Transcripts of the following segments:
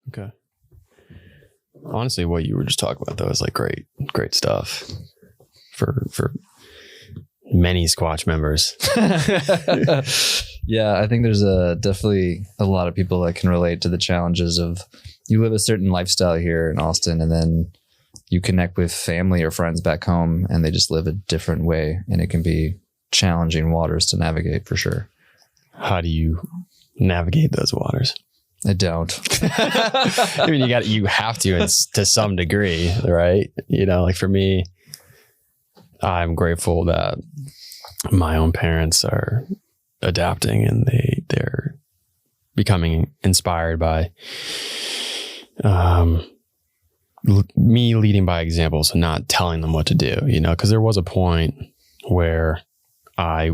Okay. Honestly, what you were just talking about though is like great stuff for many Squatch members. Yeah, I think there's definitely a lot of people that can relate to the challenges of you live a certain lifestyle here in Austin and then you connect with family or friends back home and they just live a different way, and it can be challenging waters to navigate for sure. How do you navigate those waters? I don't. I mean, you have to some degree, right? You know, like for me, I'm grateful that my own parents are adapting and they're becoming inspired by me leading by example, so not telling them what to do, you know, because there was a point where I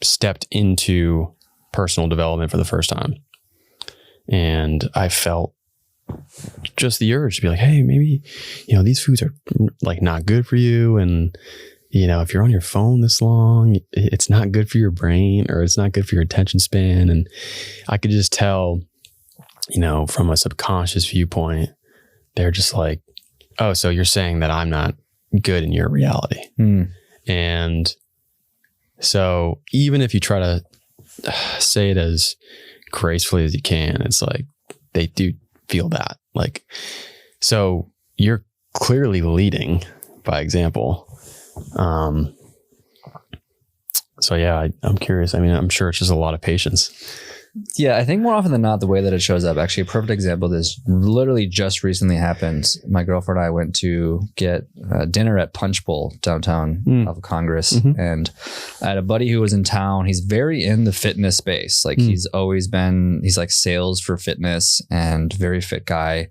stepped into personal development for the first time. And I felt just the urge to be like, hey, maybe, you know, these foods are like not good for you. And, you know, if you're on your phone this long, it's not good for your brain, or it's not good for your attention span. And I could just tell, you know, from a subconscious viewpoint, they're just like, oh, so you're saying that I'm not good in your reality. And so even if you try to say it as gracefully as you can, it's like they do feel that. Like, so you're clearly leading by example. So yeah, I'm curious. I mean, I'm sure it's just a lot of patience. Yeah, I think more often than not, the way that it shows up, actually a perfect example of this literally just recently happened. My girlfriend and I went to get dinner at Punch Bowl downtown off of Congress. And I had a buddy who was in town. He's very in the fitness space. Like he's like sales for fitness and very fit guy,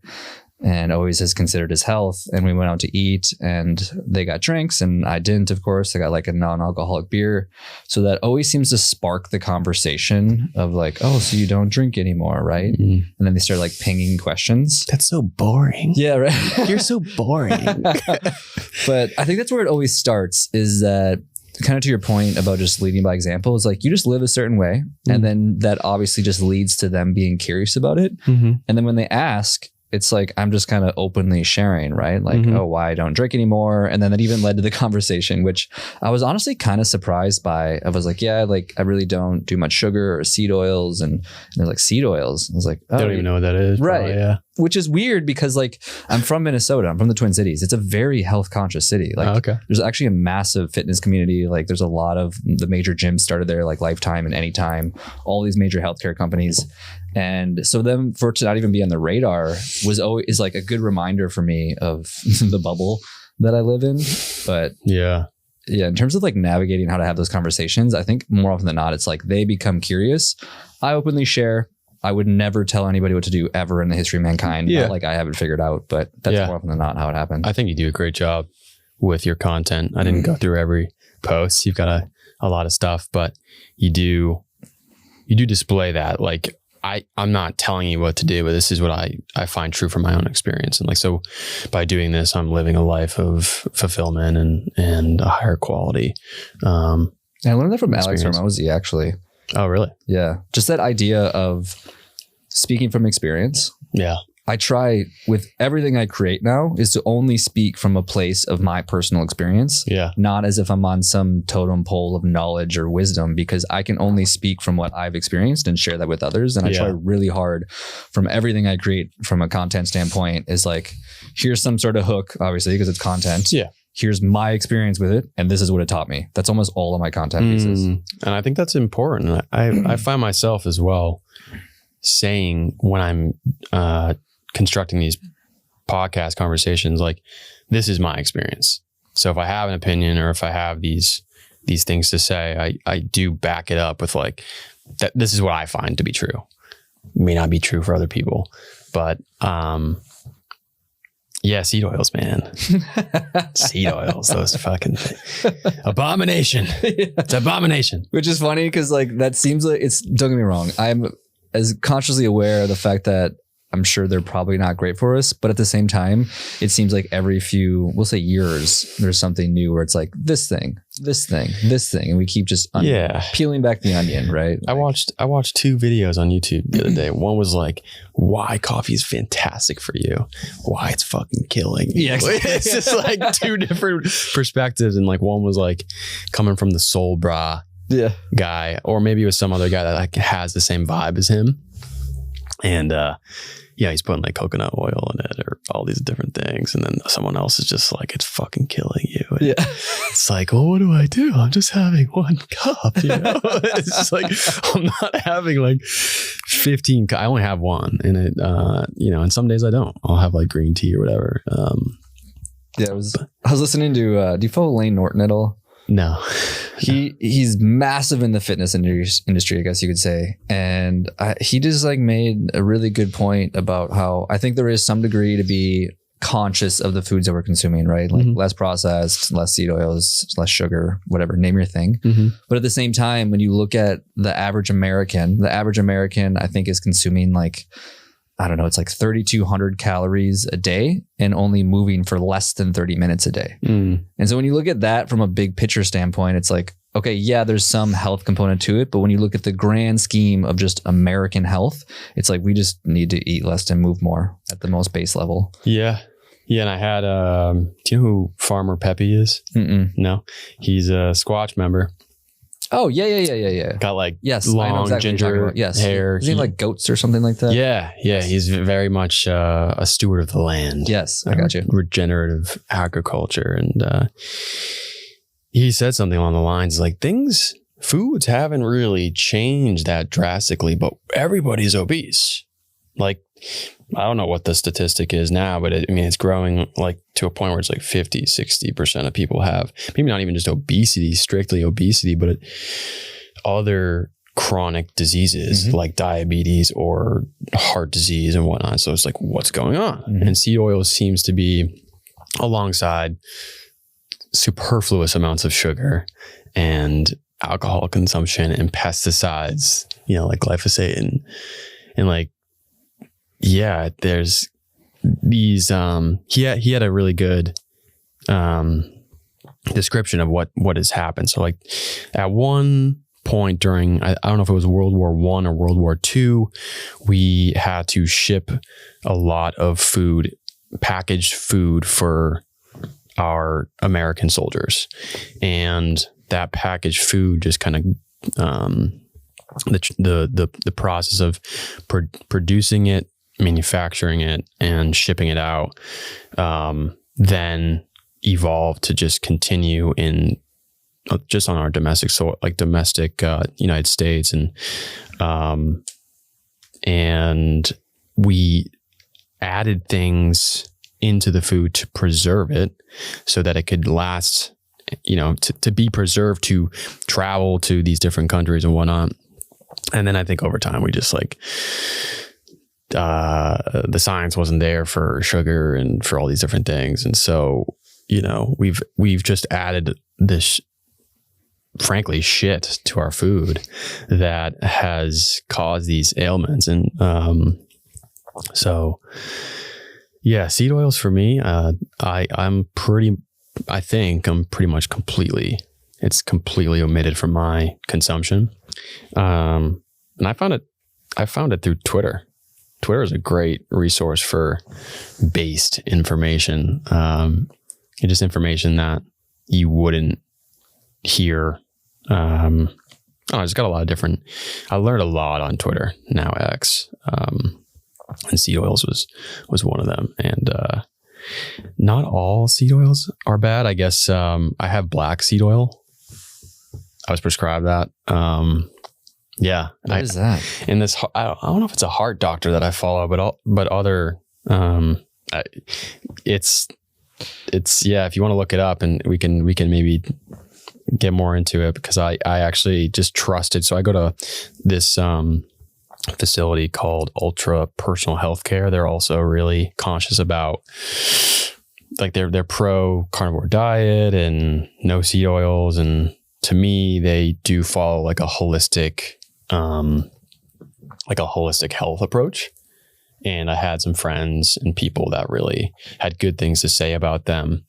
and always has considered his health. And we went out to eat and they got drinks and I didn't, of course. I got like a non-alcoholic beer. So that always seems to spark the conversation of like, oh, so you don't drink anymore, right? And then they start like pinging questions. That's so boring. Yeah, right. You're so boring. But I think that's where it always starts, is that kind of to your point about just leading by example, is like you just live a certain way. And then that obviously just leads to them being curious about it. And then when they ask, it's like, I'm just kind of openly sharing, right? Like, oh, why I don't drink anymore. And then that even led to the conversation, which I was honestly kind of surprised by. I was like, yeah, like I really don't do much sugar or seed oils. And they're like, seed oils. I was like, oh, I don't even know what that is. Right. Probably, yeah. Which is weird because like I'm from Minnesota. I'm from the Twin Cities. It's a very health conscious city. Like there's actually a massive fitness community. Like there's a lot of the major gyms started there, like Lifetime and Anytime, all these major healthcare companies. And so them for it to not even be on the radar is like a good reminder for me of the bubble that I live in. But yeah, in terms of like navigating how to have those conversations, I think more often than not, it's like they become curious. I openly share. I would never tell anybody what to do ever in the history of mankind. Not like I have it figured out, but that's more often than not how it happens. I think you do a great job with your content. I didn't go through every post. You've got a lot of stuff, but you do display that. Like I'm not telling you what to do, but this is what I find true from my own experience. And like, so by doing this, I'm living a life of fulfillment and a higher quality. I learned that from Alex Hormozy, actually. Oh, really? Yeah. Just that idea of speaking from experience. Yeah. I try with everything I create now is to only speak from a place of my personal experience. Yeah. Not as if I'm on some totem pole of knowledge or wisdom, because I can only speak from what I've experienced and share that with others. And I try really hard from everything I create from a content standpoint is like, here's some sort of hook, obviously, because it's content. Yeah. Here's my experience with it, and this is what it taught me. That's almost all of my content pieces. And I think that's important. I find myself as well saying when I'm constructing these podcast conversations, like, this is my experience. So if I have an opinion or if I have these things to say, I do back it up with like, that this is what I find to be true. It may not be true for other people, but yeah, seed oils, man. Seed oils, those fucking abomination. It's abomination. Which is funny because like that seems like it's, don't get me wrong, I'm as consciously aware of the fact that I'm sure they're probably not great for us, but at the same time, it seems like every few, we'll say years, there's something new where it's like this thing, and we keep just peeling back the onion, right? I watched 2 videos on YouTube the other day. One was like, why coffee is fantastic for you, why it's fucking killing you. Yeah, exactly. It's just like 2 different perspectives, and like one was like coming from the Soul Bra guy, or maybe it was some other guy that like has the same vibe as him, and he's putting like coconut oil in it or all these different things, and then someone else is just like, it's fucking killing you. And it's like, well, what do I do? I'm just having 1 cup, you know. It's just like, I'm not having like 15 I only have 1, and it and some days I don't. I'll have like green tea or whatever. I was listening to do you follow Lane Norton at all? No. He's massive in the fitness industry, I guess you could say. And he just like made a really good point about how I think there is some degree to be conscious of the foods that we're consuming, right? Like less processed, less seed oils, less sugar, whatever, name your thing. But at the same time, when you look at the average American, I think is consuming like, I don't know, it's like 3,200 calories a day and only moving for less than 30 minutes a day. And so when you look at that from a big picture standpoint, it's like, okay, yeah, there's some health component to it. But when you look at the grand scheme of just American health, it's like we just need to eat less and move more at the most base level. Yeah. Yeah. And I had, do you know who Farmer Peppy is? No, he's a Squatch member. Oh, yeah. Got like long exactly ginger hair. Is he like goats or something like that? Yeah. He's very much a steward of the land. Yes, I got you. Regenerative agriculture. And he said something along the lines like foods haven't really changed that drastically, but everybody's obese. Like, I don't know what the statistic is now, but it's growing like to a point where it's like 50, 60% of people have maybe not even just strictly obesity, but other chronic diseases like diabetes or heart disease and whatnot. So it's like, what's going on? And seed oil seems to be alongside superfluous amounts of sugar and alcohol consumption and pesticides, like glyphosate and like, yeah, there's these, he had a really good, description of what has happened. So like at one point during, I don't know if it was World War I or World War II, we had to ship a lot of food, packaged food for our American soldiers. And that packaged food just kind of, the process of producing it, manufacturing it and shipping it out, then evolved to just continue in just on our domestic United States. And we added things into the food to preserve it so that it could last, to be preserved, to travel to these different countries and whatnot. And then I think over time we just like, the science wasn't there for sugar and for all these different things. And so, we've just added this, frankly, shit to our food that has caused these ailments. And, so yeah, seed oils for me, I'm pretty much it's completely omitted from my consumption. And I found it through Twitter. Twitter is a great resource for based information, and just information that you wouldn't hear. I just got a lot of different. I learned a lot on Twitter, now X, and seed oils was one of them. And not all seed oils are bad. I guess I have black seed oil. I was prescribed that. Yeah. What is that? In this, I don't know if it's a heart doctor that I follow, but other, it's yeah, if you want to look it up and we can maybe get more into it, because I actually just trusted. So I go to this, facility called Ultra Personal Healthcare. They're also really conscious about, like, they're pro carnivore diet and no seed oils. And to me, they do follow like a holistic health approach. And I had some friends and people that really had good things to say about them.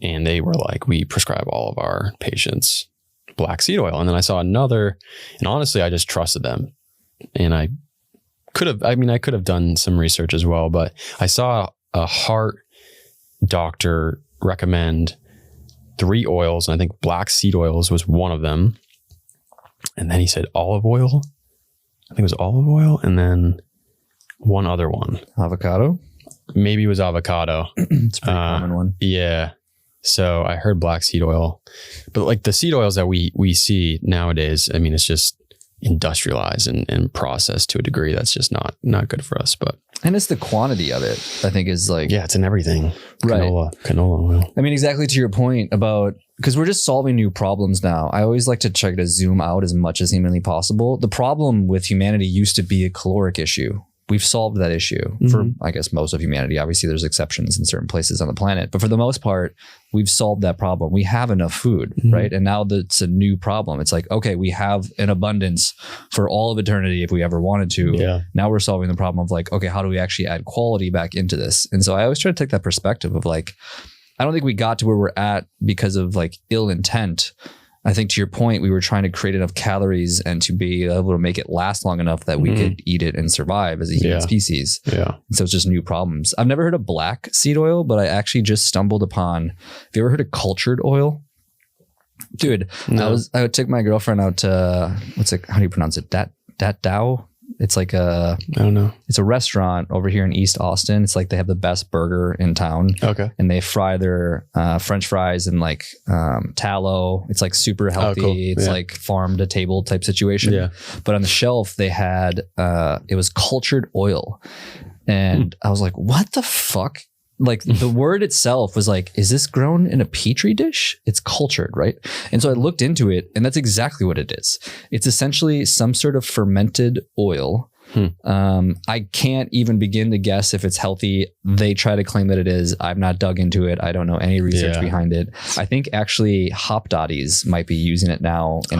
And they were like, we prescribe all of our patients black seed oil. And then I saw another, and honestly, I just trusted them. And I could have done some research as well, but I saw a heart doctor recommend 3 oils. And I think black seed oils was one of them. And then he said olive oil. I think it was olive oil. And then one other one. Avocado? Maybe it was avocado. It's a pretty common one. Yeah. So I heard black seed oil, but like the seed oils that we see nowadays, I mean, it's just industrialized and processed to a degree that's just not good for us. And it's the quantity of it, I think, is like, yeah, it's in everything. Right. Canola oil. I mean, exactly to your point about, because we're just solving new problems now. I always like to try to zoom out as much as humanly possible. The problem with humanity used to be a caloric issue. We've solved that issue for, I guess, most of humanity. Obviously, there's exceptions in certain places on the planet, but for the most part, we've solved that problem. We have enough food, right? And now that's a new problem. It's like, okay, we have an abundance for all of eternity if we ever wanted to. Yeah. Now we're solving the problem of like, okay, how do we actually add quality back into this? And so I always try to take that perspective of like, I don't think we got to where we're at because of like ill intent. I think to your point, we were trying to create enough calories and to be able to make it last long enough that we could eat it and survive as a human species. Yeah. And so it's just new problems. I've never heard of black seed oil, but I actually just stumbled upon, have you ever heard of cultured oil? Dude, no. I would take my girlfriend out to, how do you pronounce it? Dat Dao? It's like I don't know. It's a restaurant over here in East Austin. It's like they have the best burger in town. Okay. And they fry their French fries in like tallow. It's like super healthy. Oh, cool. It's like farm to table type situation. Yeah. But on the shelf they had it was cultured oil. And I was like, what the fuck? Like the word itself was like, is this grown in a petri dish? It's cultured, right? And so I looked into it, and that's exactly what it is. It's essentially some sort of fermented oil. I can't even begin to guess if it's healthy. They try to claim that it is. I've not dug into it. I don't know any research behind it. I think actually Hop Dotties might be using it now in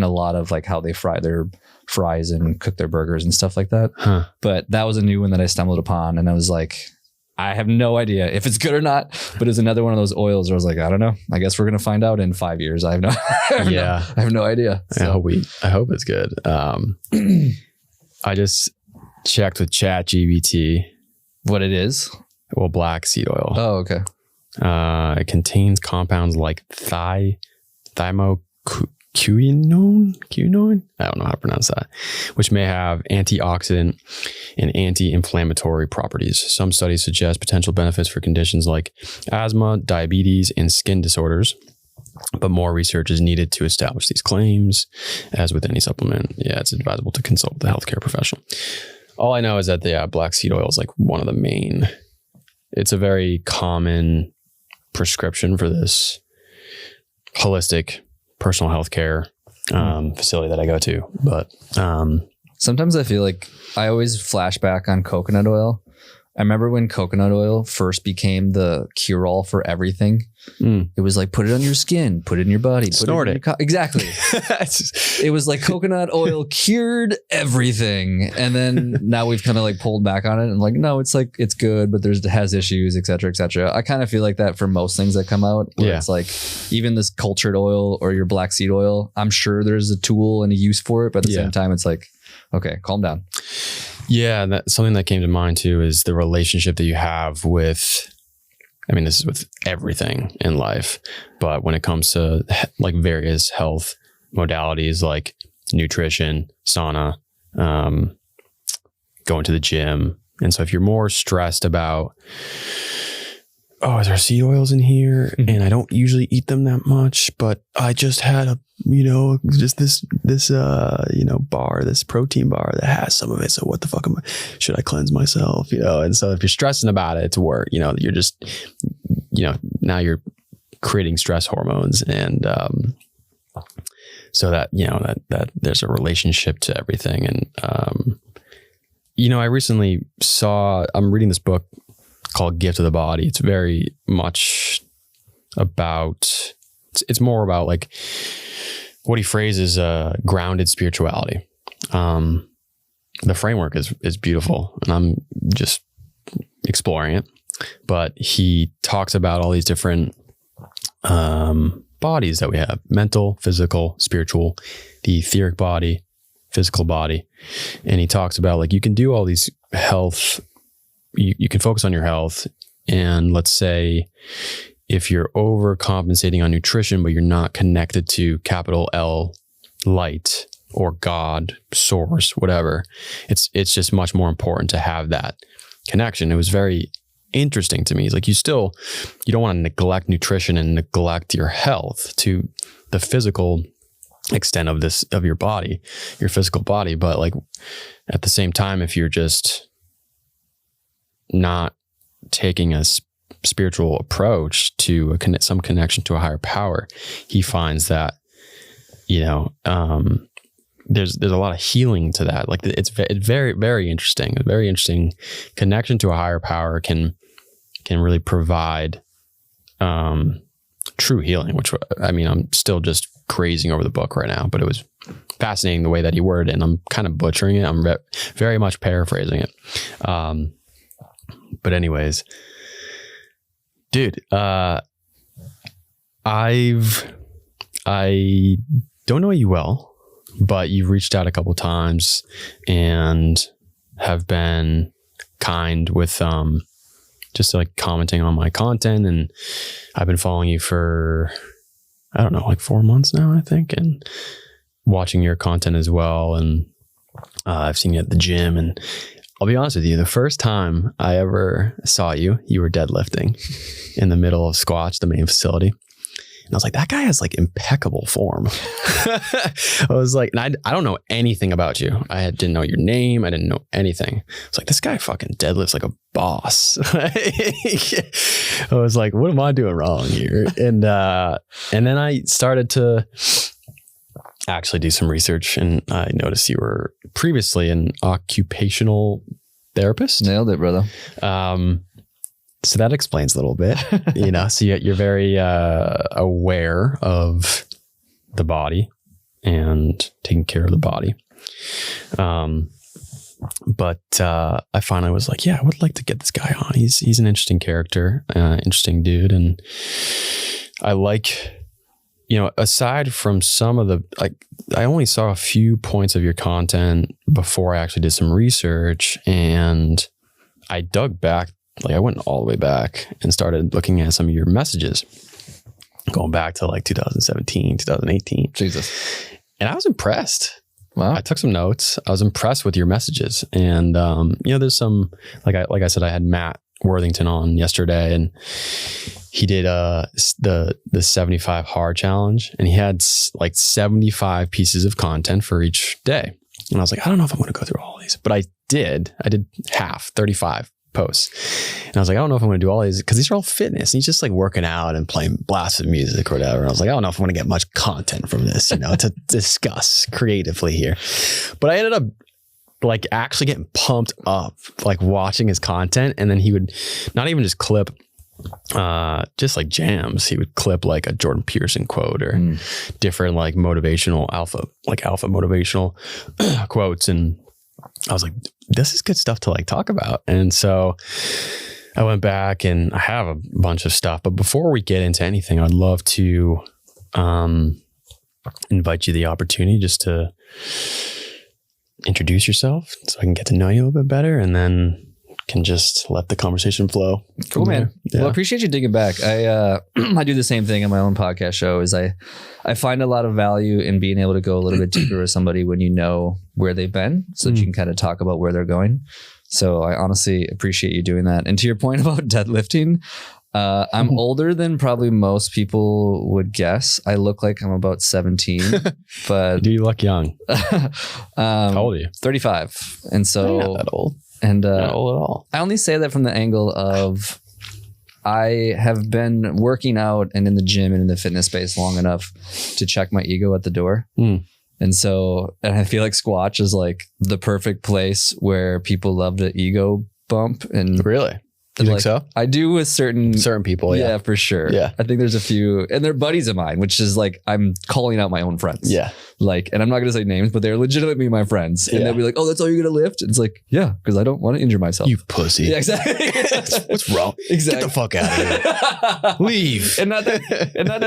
a lot of like how they fry their fries and cook their burgers and stuff like that. But that was a new one that I stumbled upon, and I was like, I have no idea if it's good or not, but it's another one of those oils where I was like, I don't know. I guess we're going to find out in 5 years. I have no idea. So. I hope it's good. I just checked with ChatGPT what it is. Well, black seed oil. Oh, okay. It contains compounds like thymoquinone. I don't know how to pronounce that, which may have antioxidant and anti-inflammatory properties. Some studies suggest potential benefits for conditions like asthma, diabetes, and skin disorders, but more research is needed to establish these claims. As with any supplement, it's advisable to consult with a healthcare professional. All I know is that the black seed oil is like one of the main. It's a very common prescription for this holistic personal healthcare facility that I go to. But sometimes I feel like I always flash back on coconut oil. I remember when coconut oil first became the cure-all for everything. It was like, put it on your skin, put it in your body, snort it. Exactly. It was like coconut oil cured everything. And then now we've kind of like pulled back on it and like, no, it's like, it's good, but it has issues, et cetera, et cetera. I kind of feel like that for most things that come out. Where it's like, even this cultured oil or your black seed oil, I'm sure there's a tool and a use for it. But at the same time, it's like, okay, calm down. Yeah. And something that came to mind too is the relationship that you have with, I mean, this is with everything in life, but when it comes to like various health modalities like nutrition, sauna, going to the gym. And so if you're more stressed about, is there seed oils in here? And I don't usually eat them that much, but I just had this bar, this protein bar that has some of it. So what the fuck should I cleanse myself? And so if you're stressing about it, it's work, you're just, now you're creating stress hormones. And, so that, that there's a relationship to everything. And, I recently I'm reading this book called Gift of the Body. It's very much about, it's more about like what he phrases grounded spirituality. And the framework is beautiful, and I'm just exploring it. But he talks about all these different bodies that we have: mental, physical, spiritual, the etheric body, physical body. And he talks about like you can do all these health, you can focus on your health. And let's say if you're overcompensating on nutrition, but you're not connected to capital L light or God, source, whatever, it's just much more important to have that connection. It was very interesting to me. It's like you don't want to neglect nutrition and neglect your health to the physical extent of your body, your physical body. But like at the same time, if you're just not taking a spiritual approach to some connection to a higher power, he finds that, there's a lot of healing to that. Like it's very, very interesting. A very interesting connection to a higher power can really provide true healing, which, I mean, I'm still just grazing over the book right now, but it was fascinating the way that he worded it, and I'm kind of butchering it. I'm very much paraphrasing it. But anyways, dude, I don't know you well, but you've reached out a couple times and have been kind with just like commenting on my content. And I've been following you for, I don't know, like 4 months now, I think, and watching your content as well. And I've seen you at the gym, and I'll be honest with you, the first time I ever saw you, you were deadlifting in the middle of Squatch, the main facility. And I was like, that guy has like impeccable form. I was like, and I don't know anything about you. Didn't know your name. I didn't know anything. I was like, this guy fucking deadlifts like a boss. I was like, what am I doing wrong here? And then I started to actually do some research, and I noticed you were previously an occupational therapist. Nailed it, brother. So that explains a little bit, so you're very aware of the body and taking care of the body. But I finally was like, yeah, I would like to get this guy on. He's an interesting character, interesting dude. And I like, aside from some of the, I only saw a few points of your content before I actually did some research, and I dug back. Like I went all the way back and started looking at some of your messages going back to like 2017, 2018. Jesus. And I was impressed. Wow. I took some notes. I was impressed with your messages. And, there's some, like I said, I had Matt Worthington on yesterday, and he did the 75 hard challenge, and he had like 75 pieces of content for each day. And I was like, I don't know if I'm going to go through all these, but I did half, 35 posts. And I was like, I don't know if I'm going to do all these, because these are all fitness. And he's just like working out and playing blasted music or whatever. And I was like, I don't know if I'm going to get much content from this, to discuss creatively here. But I ended up like actually getting pumped up, like watching his content. And then he would not even just clip just like jams. He would clip like a Jordan Peterson quote or different like motivational alpha motivational quotes. And I was like, this is good stuff to like talk about. And so I went back, and I have a bunch of stuff, but before we get into anything, I'd love to invite you the opportunity just to introduce yourself so I can get to know you a little bit better, and then can just let the conversation flow. Cool, man. Yeah. Well, I appreciate you digging back. I do the same thing on my own podcast show. Is I find a lot of value in being able to go a little bit deeper with somebody when you know where they've been, so that you can kind of talk about where they're going. So I honestly appreciate you doing that. And to your point about deadlifting, I'm older than probably most people would guess. I look like I'm about 17, but do you look young? How old are you? 35. And so you're not that old. And not old at all. I only say that from the angle of I have been working out and in the gym and in the fitness space long enough to check my ego at the door. And I feel like Squatch is like the perfect place where people love the ego bump. And really, You think so? I do with certain people. Yeah, for sure. Yeah. I think there's a few, and they're buddies of mine, which is like, I'm calling out my own friends. Yeah. Like, and I'm not going to say names, but they're legitimately my friends. And they'll be like, oh, that's all you're going to lift? It's like, yeah, because I don't want to injure myself. You pussy. Yeah, exactly. What's wrong? Exactly. Get the fuck out of here. Leave. And not that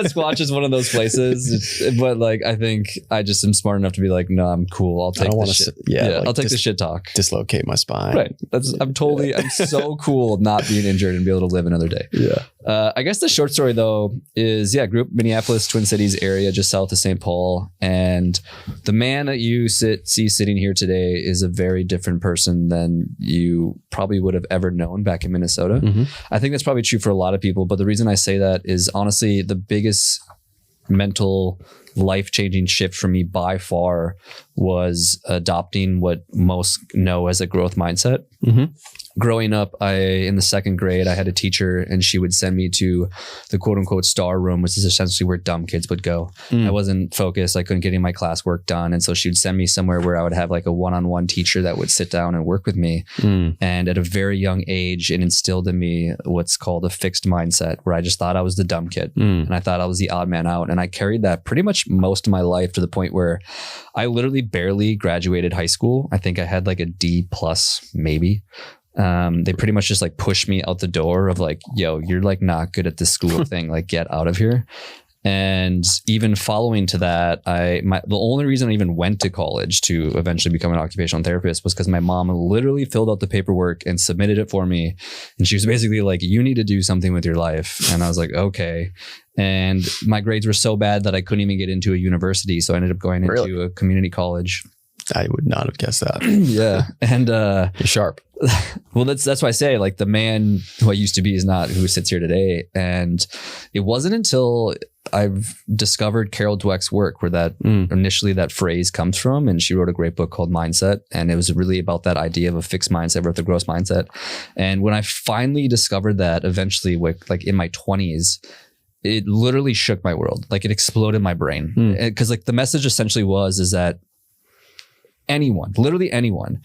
Squatch is one of those places, but like, I think I just am smart enough to be like, no, I'm cool. I'll take the shit. Like I'll take the shit talk. Dislocate my spine. Right. I'm so cool not being injured and be able to live another day. Yeah. I guess the short story though is, grew up in Minneapolis, Twin Cities area, just south of St. Paul. And the man that you see sitting here today is a very different person than you probably would have ever known back in Minnesota. Mm-hmm. I think that's probably true for a lot of people. But the reason I say that is honestly, the biggest mental life-changing shift for me by far was adopting what most know as a growth mindset. Mm-hmm. Growing up, in the second grade, I had a teacher and she would send me to the quote unquote star room, which is essentially where dumb kids would go. I wasn't focused. I couldn't get any of my classwork done. And so she would send me somewhere where I would have like a one-on-one teacher that would sit down and work with me. And at a very young age, it instilled in me what's called a fixed mindset, where I just thought I was the dumb kid and I thought I was the odd man out. And I carried that pretty much most of my life, to the point where I literally barely graduated high school. I think I had like a D+ maybe. They pretty much just like pushed me out the door of like, yo, you're like not good at this school thing, like get out of here. And even following to that, the only reason I even went to college to eventually become an occupational therapist was because my mom literally filled out the paperwork and submitted it for me. And she was basically like, you need to do something with your life. And I was like, okay. And my grades were so bad that I couldn't even get into a university. So I ended up going into a community college. I would not have guessed that. Yeah. And you're sharp. Well, that's why I say like the man who I used to be is not who sits here today. And it wasn't until I've discovered Carol Dweck's work where that initially that phrase comes from. And she wrote a great book called Mindset. And it was really about that idea of a fixed mindset versus a growth mindset. And when I finally discovered that, eventually like in my 20s, it literally shook my world. Like it exploded my brain. Because like the message essentially is that anyone, literally anyone,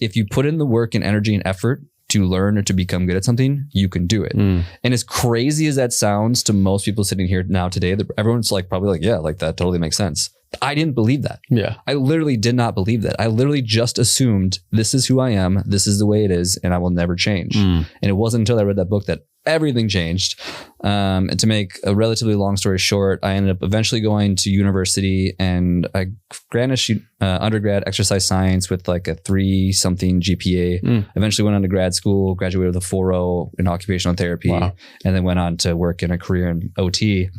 if you put in the work and energy and effort to learn or to become good at something, you can do it. And as crazy as that sounds to most people sitting here now today, everyone's like probably like, yeah, like that totally makes sense. I didn't believe that. Yeah. I literally did not believe that. I literally just assumed this is who I am. This is the way it is. And I will never change. And it wasn't until I read that book that everything changed. And to make a relatively long story short, I ended up eventually going to university and I granted undergrad exercise science with like a 3-something GPA. Eventually went on to grad school, graduated with a 4.0 in occupational therapy, and then went on to work in a career in OT.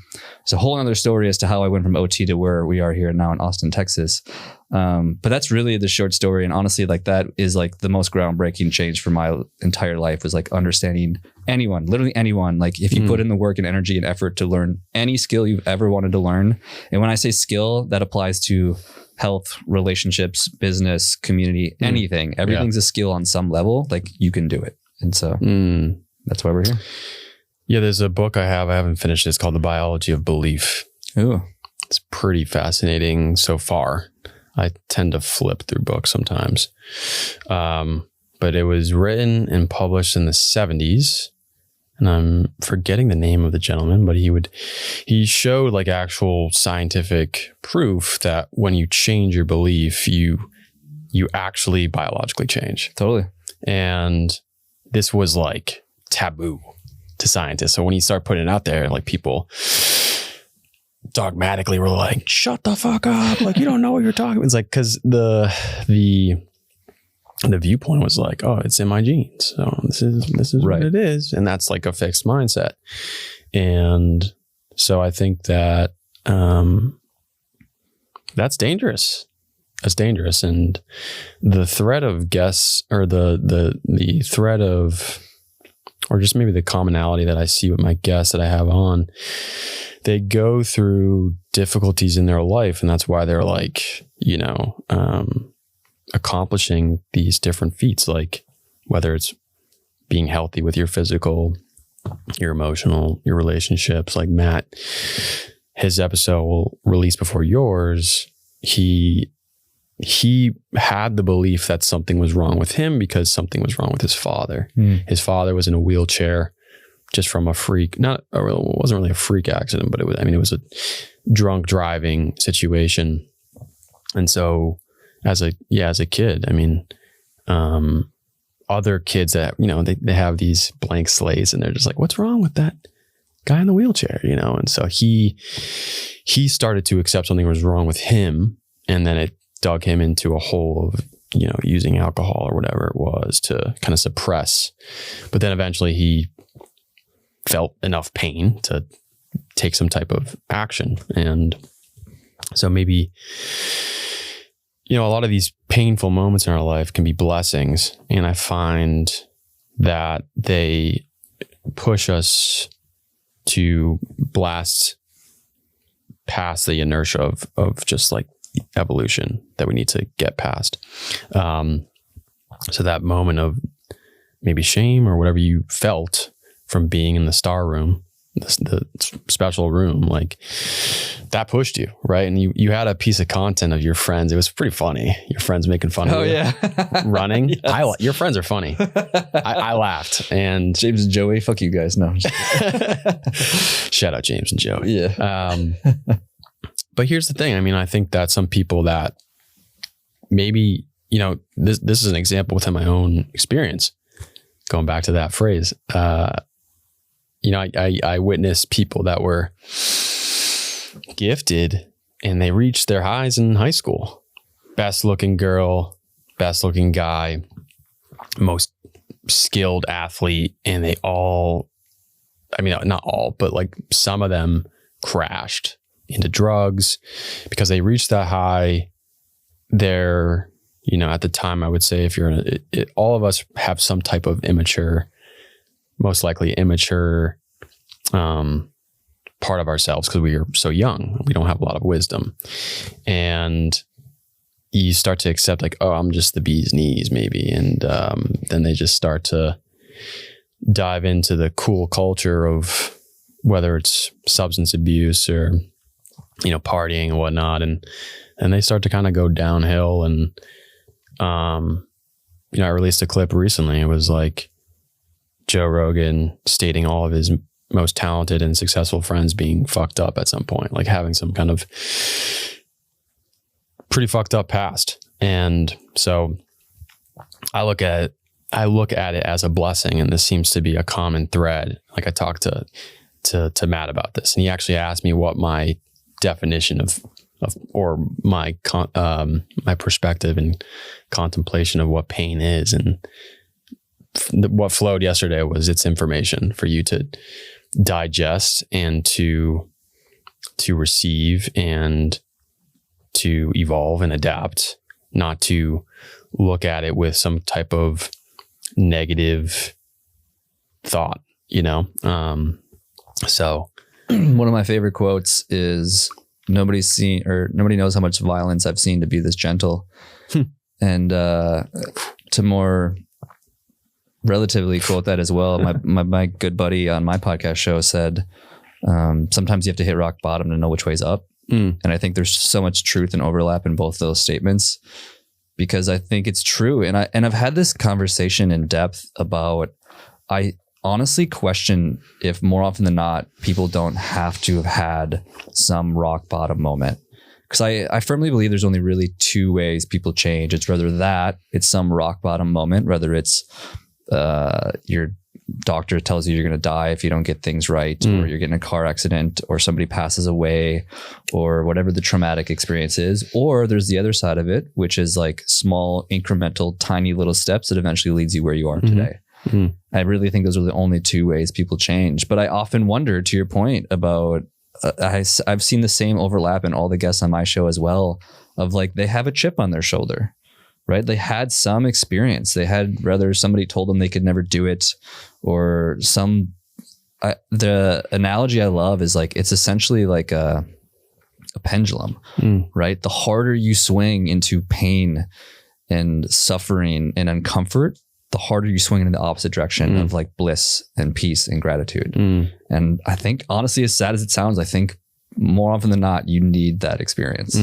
It's a whole other story as to how I went from OT to where we are here now in Austin, Texas. But that's really the short story. And honestly, like that is like the most groundbreaking change for my entire life, was like understanding anyone, literally anyone. Like if you put in the work and energy and effort to learn any skill you've ever wanted to learn. And when I say skill, that applies to health, relationships, business, community, anything. Everything's a skill on some level. Like you can do it. And so that's why we're here. Yeah. There's a book I haven't finished. It's called The Biology of Belief. Ooh. It's pretty fascinating so far. I tend to flip through books sometimes. But it was written and published in the 70s. And I'm forgetting the name of the gentleman, but he showed like actual scientific proof that when you change your belief, you actually biologically change. Totally. And this was like taboo to scientists. So when you start putting it out there, like people dogmatically were like, shut the fuck up. Like, you don't know what you're talking about. It's like, cause the viewpoint was like, oh, it's in my genes. So this is right. What it is. And that's like a fixed mindset. And so I think that, that's dangerous. That's dangerous. And the threat of guests, or the threat of, or just maybe the commonality that I see with my guests that I have on, they go through difficulties in their life. And that's why they're like, accomplishing these different feats, like whether it's being healthy with your physical, your emotional, your relationships. Like Matt, his episode will release before yours. He he had the belief that something was wrong with him because something was wrong with his father. His father was in a wheelchair just from a freak, it wasn't really a freak accident, but it was a drunk driving situation. And so as a kid, I mean, other kids that, they have these blank slates and they're just like, what's wrong with that guy in the wheelchair? And so he started to accept something was wrong with him. And then it dug him into a hole of, using alcohol or whatever it was to kind of suppress. But then eventually he felt enough pain to take some type of action. And so maybe, a lot of these painful moments in our life can be blessings. And I find that they push us to blast past the inertia of just like evolution that we need to get past. So that moment of maybe shame or whatever you felt from being in the star room, the special room, like that pushed you, right? And you had a piece of content of your friends. It was pretty funny. Your friends making fun of you running. Yes. Your friends are funny. I laughed. And James and Joey, fuck you guys. No. Shout out James and Joey. Yeah. But here's the thing. I mean, I think that some people that maybe, this is an example within my own experience, going back to that phrase. I witnessed people that were gifted and they reached their highs in high school. Best looking girl, best looking guy, most skilled athlete. And they all, not all, but like some of them crashed into drugs because they reached that high. They're, at the time, I would say if you're all of us have some type of most likely immature part of ourselves because we are so young. We don't have a lot of wisdom. And you start to accept like, oh, I'm just the bee's knees maybe. And then they just start to dive into the cool culture of whether it's substance abuse or, partying and whatnot. And they start to kind of go downhill. And, I released a clip recently. It was like Joe Rogan stating all of his most talented and successful friends being fucked up at some point, like having some kind of pretty fucked up past. And so I look at it as a blessing. And this seems to be a common thread. Like I talked to Matt about this, and he actually asked me what my definition of or my perspective and contemplation of what pain is. And what flowed yesterday was it's information for you to digest and to receive and to evolve and adapt, not to look at it with some type of negative thought, So one of my favorite quotes is nobody knows how much violence I've seen to be this gentle. And to more relatively quote that as well. My good buddy on my podcast show said, sometimes you have to hit rock bottom to know which way's up. And I think there's so much truth and overlap in both those statements because I think it's true. And I've had this conversation in depth about, I honestly question if more often than not, people don't have to have had some rock bottom moment. Because I firmly believe there's only really two ways people change. It's whether it's some rock bottom moment, whether it's your doctor tells you you're going to die if you don't get things right, or you're getting a car accident, or somebody passes away, or whatever the traumatic experience is. Or there's the other side of it, which is like small, incremental, tiny little steps that eventually leads you where you are today. I really think those are the only two ways people change. But I often wonder, to your point about, I've seen the same overlap in all the guests on my show as well, of like, they have a chip on their shoulder, right? They had some experience. They had, whether somebody told them they could never do it, or the analogy I love is like, it's essentially like a pendulum, right? The harder you swing into pain and suffering and uncomfort, the harder you swing in the opposite direction of like bliss and peace and gratitude. And I think, honestly, as sad as it sounds, I think more often than not, you need that experience.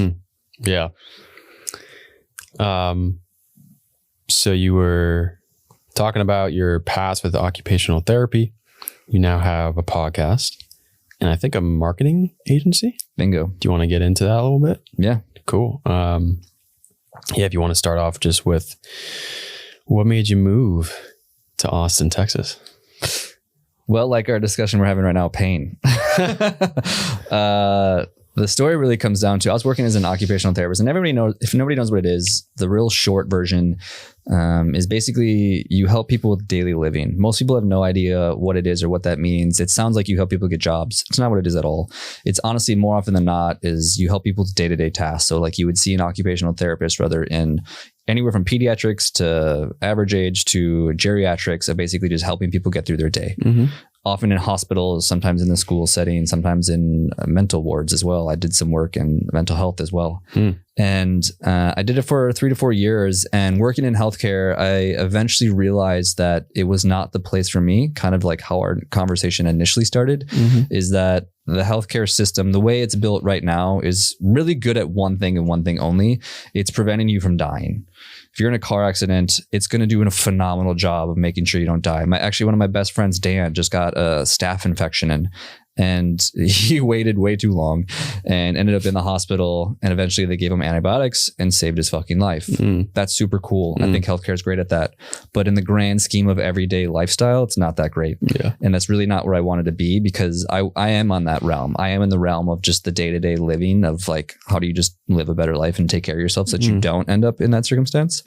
Yeah. So you were talking about your past with occupational therapy. You now have a podcast and I think a marketing agency. Bingo. Do you want to get into that a little bit? Yeah. Cool. If you want to start off just with what made you move to Austin, Texas? Well, like our discussion we're having right now, pain. The story really comes down to, I was working as an occupational therapist, and everybody knows, if nobody knows what it is, the real short version is basically you help people with daily living. Most people have no idea what it is or what that means. It sounds like you help people get jobs. It's not what it is at all. It's honestly, more often than not, is you help people with day-to-day tasks. So like you would see an occupational therapist, rather in anywhere from pediatrics to average age to geriatrics, of basically just helping people get through their day. Mm-hmm. Often in hospitals, sometimes in the school setting, sometimes in mental wards as well. I did some work in mental health as well. And I did it for 3 to 4 years. And working in healthcare, I eventually realized that it was not the place for me. Kind of like how our conversation initially started, is that the healthcare system, the way it's built right now, is really good at one thing and one thing only. It's preventing you from dying. If you're in a car accident, it's going to do a phenomenal job of making sure you don't die. Actually, one of my best friends, Dan, just got a staph infection and he waited way too long and ended up in the hospital, and eventually they gave him antibiotics and saved his fucking life. That's super cool. I think healthcare is great at that. But in the grand scheme of everyday lifestyle, it's not that great. Yeah. And that's really not where I wanted to be, because I am on that realm. I am in the realm of just the day-to-day living of like, how do you just live a better life and take care of yourself so that you don't end up in that circumstance.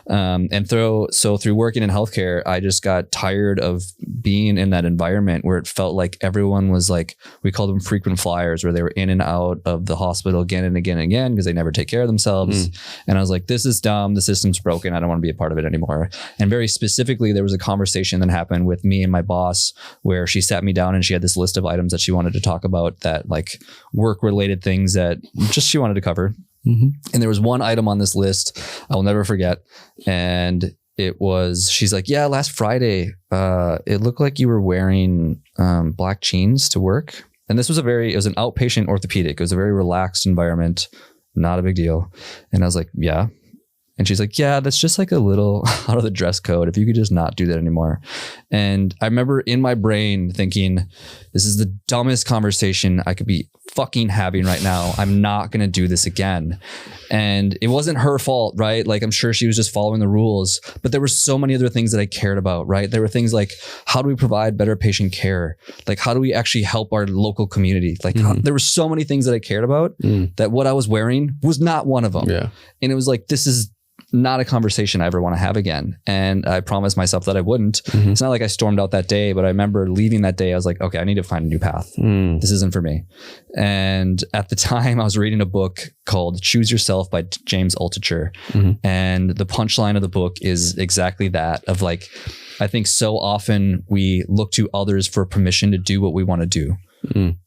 Through working in healthcare, I just got tired of being in that environment where it felt like everyone was like, we called them frequent flyers, where they were in and out of the hospital again and again and again because they never take care of themselves. And I was like, this is dumb. The system's broken. I don't want to be a part of it anymore. And very specifically, there was a conversation that happened with me and my boss where she sat me down and she had this list of items that she wanted to talk about, that like work related things that just she wanted to cover. And there was one item on this list I will never forget. And it was, she's like, yeah, last Friday, it looked like you were wearing black jeans to work. And this was it was an outpatient orthopedic. It was a very relaxed environment, not a big deal. And I was like, yeah. And she's like, yeah, that's just like a little out of the dress code. If you could just not do that anymore. And I remember in my brain thinking, this is the dumbest conversation I could be fucking having right now. I'm not going to do this again. And it wasn't her fault, right? Like, I'm sure she was just following the rules, but there were so many other things that I cared about, right? There were things like, how do we provide better patient care? Like, how do we actually help our local community? Like, there were so many things that I cared about that what I was wearing was not one of them. Yeah. And it was like, this is not a conversation I ever want to have again. And I promised myself that I wouldn't. It's not like I stormed out that day, but I remember leaving that day. I was like, okay, I need to find a new path. This isn't for me. And at the time I was reading a book called Choose Yourself by James Altucher. And the punchline of the book is exactly that, of like, I think so often we look to others for permission to do what we want to do.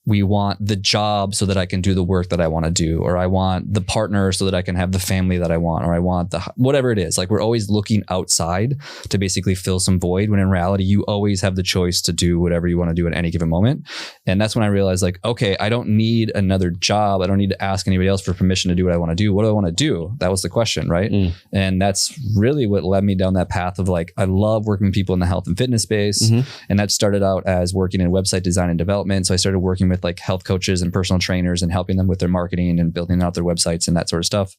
We want the job so that I can do the work that I want to do, or I want the partner so that I can have the family that I want, or I want the whatever it is. Like, we're always looking outside to basically fill some void, when in reality, you always have the choice to do whatever you want to do at any given moment. And that's when I realized, like, okay, I don't need another job. I don't need to ask anybody else for permission to do what I want to do. What do I want to do? That was the question, right? And that's really what led me down that path of like, I love working with people in the health and fitness space. And that started out as working in website design and development. So I started working with like health coaches and personal trainers and helping them with their marketing and building out their websites and that sort of stuff.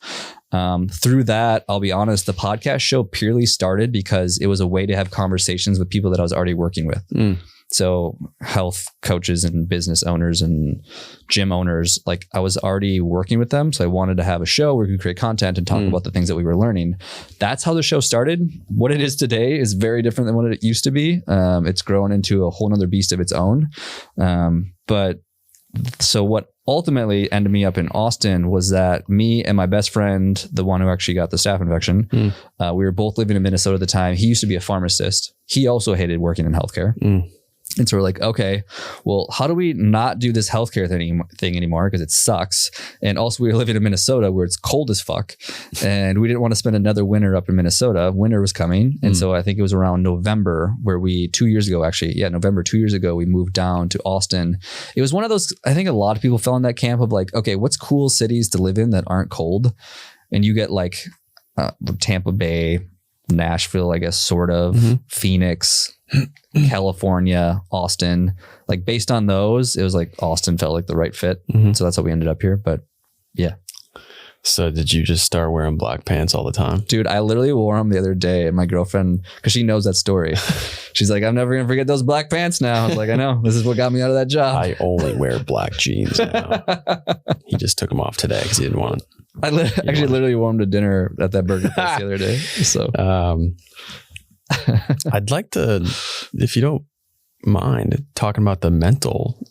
Through that, I'll be honest, the podcast show purely started because it was a way to have conversations with people that I was already working with. So health coaches and business owners and gym owners, like I was already working with them. So I wanted to have a show where we could create content and talk about the things that we were learning. That's how the show started. What it is today is very different than what it used to be. It's grown into a whole nother beast of its own. But so what ultimately ended me up in Austin was that me and my best friend, the one who actually got the staph infection, we were both living in Minnesota at the time. He used to be a pharmacist. He also hated working in healthcare. And so we're like, okay, well, how do we not do this healthcare thing anymore? Because it sucks. And also we were living in Minnesota where it's cold as fuck. And we didn't want to spend another winter up in Minnesota. Winter was coming. And so I think it was around November where November 2 years ago, we moved down to Austin. It was one of those, I think a lot of people fell in that camp of like, okay, what's cool cities to live in that aren't cold? And you get like Tampa Bay, Nashville, I guess, sort of, Phoenix, California, Austin. Like based on those, it was like Austin felt like the right fit. So that's how we ended up here. But yeah. So did you just start wearing black pants all the time? Dude, I literally wore them the other day, and my girlfriend, because she knows that story, she's like, I'm never going to forget those black pants now. I was like, I know. This is what got me out of that job. I only wear black jeans now. He just took them off today because he didn't want it. I literally wore them to dinner at that burger place the other day. So I'd like to, if you don't mind, talking about the mental.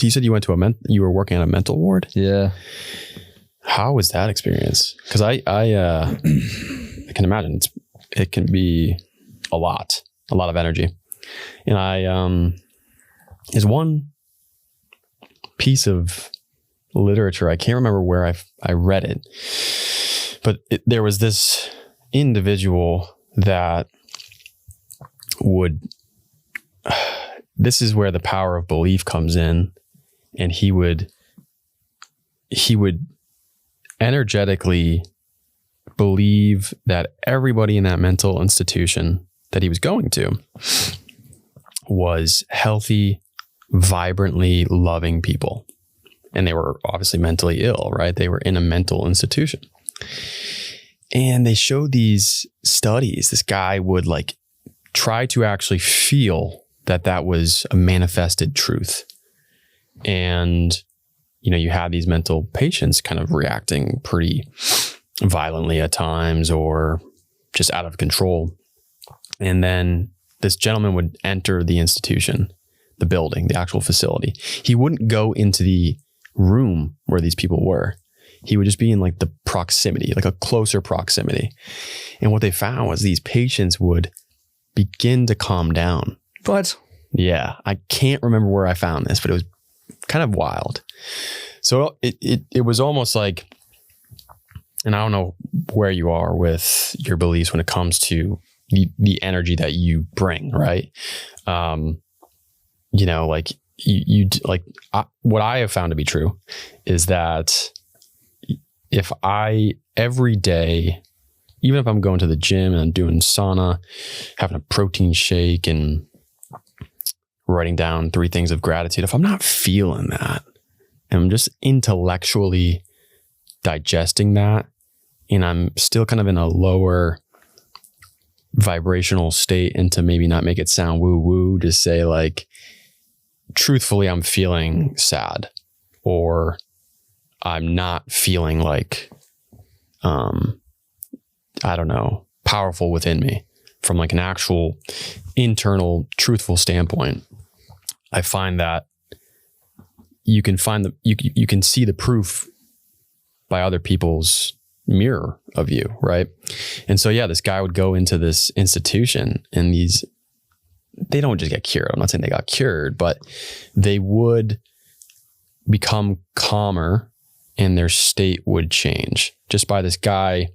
You said you went to you were working on a mental ward? Yeah. How was that experience? Because I can imagine it can be a lot of energy. And there's one piece of literature, I can't remember where I read it, but there was this individual that this is where the power of belief comes in, and he would energetically believe that everybody in that mental institution that he was going to was healthy, vibrantly loving people. And they were obviously mentally ill, right? They were in a mental institution. And they showed these studies. This guy would like try to actually feel that was a manifested truth. And you have these mental patients kind of reacting pretty violently at times or just out of control. And then this gentleman would enter the institution, the building, the actual facility. He wouldn't go into the room where these people were. He would just be in like the proximity, like a closer proximity. And what they found was these patients would begin to calm down. What? Yeah. I can't remember where I found this, but it was kind of wild. So it was almost like, and I don't know where you are with your beliefs when it comes to the energy that you bring, right? Like what I have found to be true is that if every day, even if I'm going to the gym and I'm doing sauna, having a protein shake and writing down 3 things of gratitude, if I'm not feeling that, and I'm just intellectually digesting that, and I'm still kind of in a lower vibrational state, and to maybe not make it sound woo-woo, just say like, truthfully, I'm feeling sad, or I'm not feeling like, I don't know, powerful within me from like an actual internal, truthful standpoint. I find that you can you can see the proof by other people's mirror of you, right? And so, yeah, this guy would go into this institution, and they don't just get cured. I'm not saying they got cured, but they would become calmer and their state would change just by this guy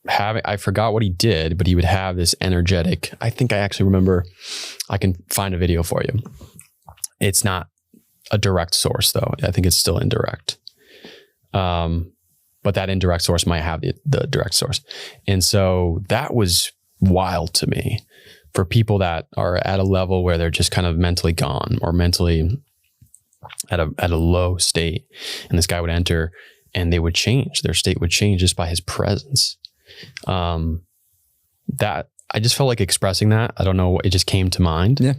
I forgot what he did, but he would have this energetic, I think I actually remember, I can find a video for you. It's not a direct source though. I think it's still indirect. But that indirect source might have the direct source. And so that was wild to me for people that are at a level where they're just kind of mentally gone or mentally at a low state. And this guy would enter and they would change. Their state would change just by his presence. That I just felt like expressing that. I don't know. It just came to mind. Yeah.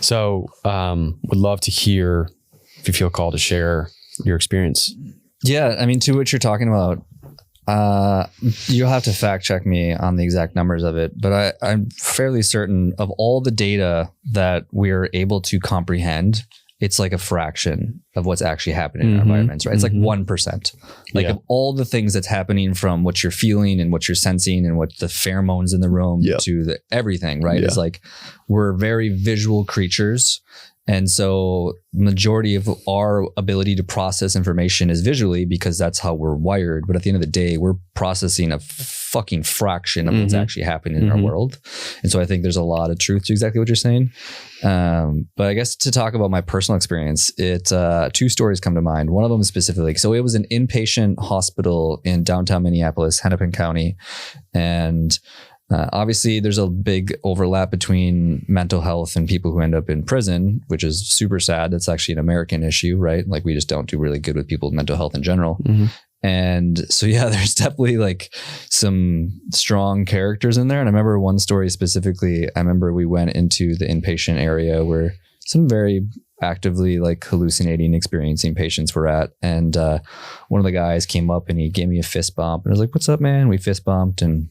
So, would love to hear if you feel called to share your experience. Yeah. I mean, to what you're talking about, you'll have to fact check me on the exact numbers of it, but I'm fairly certain of all the data that we're able to comprehend, it's like a fraction of what's actually happening in our environments, right? It's like 1%. Like of all the things that's happening from what you're feeling and what you're sensing and what the pheromones in the room to the everything, right? It's like we're very visual creatures. And so majority of our ability to process information is visually because that's how we're wired. But at the end of the day, we're processing a fucking fraction of what's actually happening in our world. And so I think there's a lot of truth to exactly what you're saying. But I guess to talk about my personal experience, it two stories come to mind. One of them specifically, so it was an inpatient hospital in downtown Minneapolis, Hennepin County, and obviously there's a big overlap between mental health and people who end up in prison, which is super sad. That's actually an American issue, right? Like we just don't do really good with people with mental health in general. Mm-hmm. And so, yeah, there's definitely like some strong characters in there. And I remember one story specifically, I remember we went into the inpatient area where some very actively like hallucinating, experiencing patients were at. And one of the guys came up and he gave me a fist bump and I was like, "What's up, man?" We fist bumped and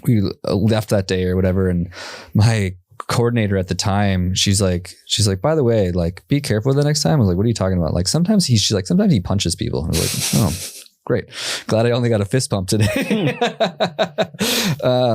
we left that day or whatever. And my coordinator at the time, she's like, "By the way, like, be careful the next time." I was like, "What are you talking about?" Like sometimes she's like, "Sometimes he punches people." And I was like, "Oh, great. Glad I only got a fist bump today."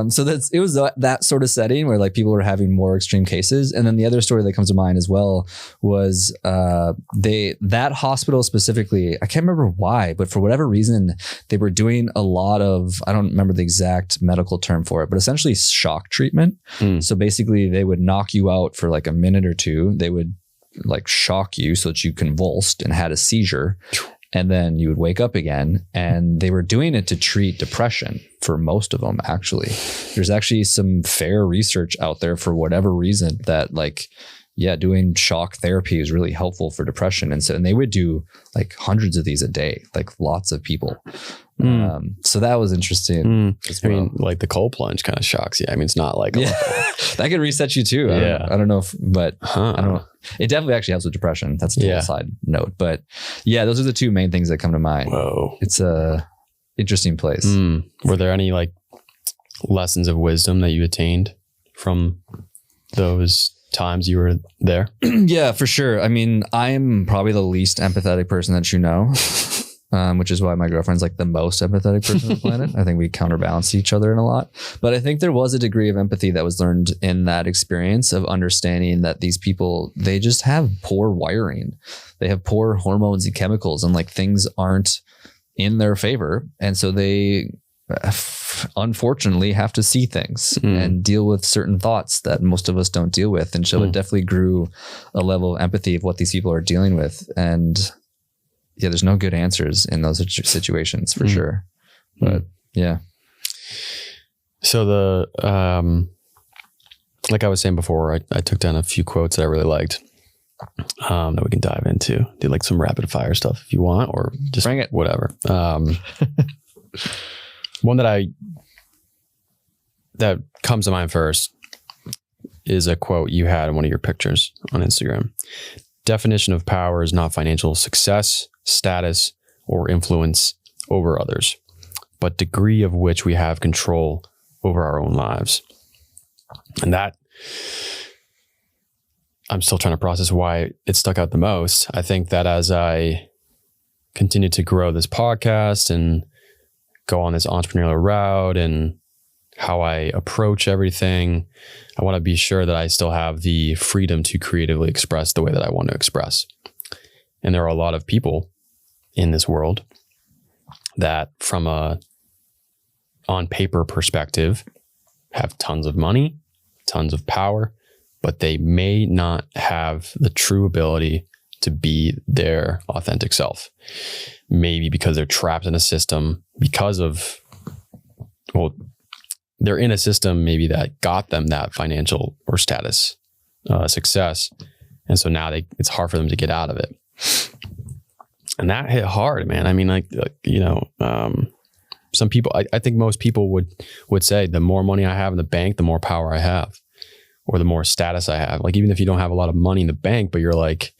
So it was that sort of setting where like people were having more extreme cases. And then the other story that comes to mind as well was that hospital specifically, I can't remember why, but for whatever reason, they were doing a lot of, I don't remember the exact medical term for it, but essentially shock treatment. So basically they would knock you out for like a minute or two. They would like shock you so that you convulsed and had a seizure. And then you would wake up again, and they were doing it to treat depression for most of them. Actually, there's actually some fair research out there for whatever reason that like, yeah, doing shock therapy is really helpful for depression. And they would do like hundreds of these a day, like lots of people. So that was interesting. I mean, like the cold plunge kind of shocks you. I mean, it's not like, that could reset you too. I don't know but I don't know. It definitely actually helps with depression. That's a total side note, but yeah, those are the two main things that come to mind. Whoa. It's a interesting place. Were there any like lessons of wisdom that you attained from those times you were there? Yeah, for sure. I mean, I'm probably the least empathetic person that you know. Which is why my girlfriend's like the most empathetic person on the planet. I think we counterbalance each other in a lot. But I think there was a degree of empathy that was learned in that experience of understanding that these people, they just have poor wiring. They have poor hormones and chemicals, and like things aren't in their favor. And so they unfortunately have to see things and deal with certain thoughts that most of us don't deal with. And so it definitely grew a level of empathy of what these people are dealing with. And yeah, there's no good answers in those situations for sure. But yeah. So like I was saying before, I took down a few quotes that I really liked that we can dive into. Do like some rapid fire stuff if you want, or just bring it. Whatever. One that comes to mind first is a quote you had in one of your pictures on Instagram. Definition of power is not financial success, status, or influence over others, but degree of which we have control over our own lives. And that, I'm still trying to process why it stuck out the most. I think that as I continue to grow this podcast and go on this entrepreneurial route and how I approach everything, I want to be sure that I still have the freedom to creatively express the way that I want to express. And there are a lot of people in this world that from a on paper perspective have tons of money, tons of power, but they may not have the true ability to be their authentic self. Maybe because they're trapped in a system because of, well, they're in a system maybe that got them that financial or status success. And so now it's hard for them to get out of it. And that hit hard, man. I mean, some people, I think most people would say the more money I have in the bank, the more power I have, or the more status I have. Like, even if you don't have a lot of money in the bank, but you're like,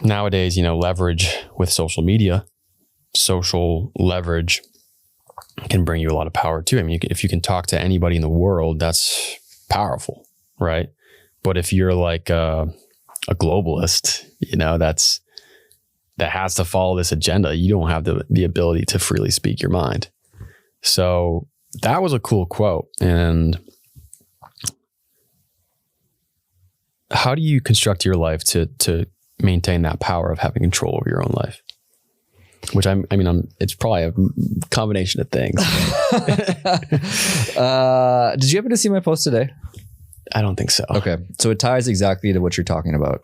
nowadays, leverage with social media, social leverage can bring you a lot of power too. I mean, if you can talk to anybody in the world, that's powerful, right? But if you're like a globalist, that has to follow this agenda, you don't have the ability to freely speak your mind. So that was a cool quote. And how do you construct your life to maintain that power of having control over your own life? Which it's probably a combination of things. Did you happen to see my post today? I don't think so. Okay. So it ties exactly to what you're talking about.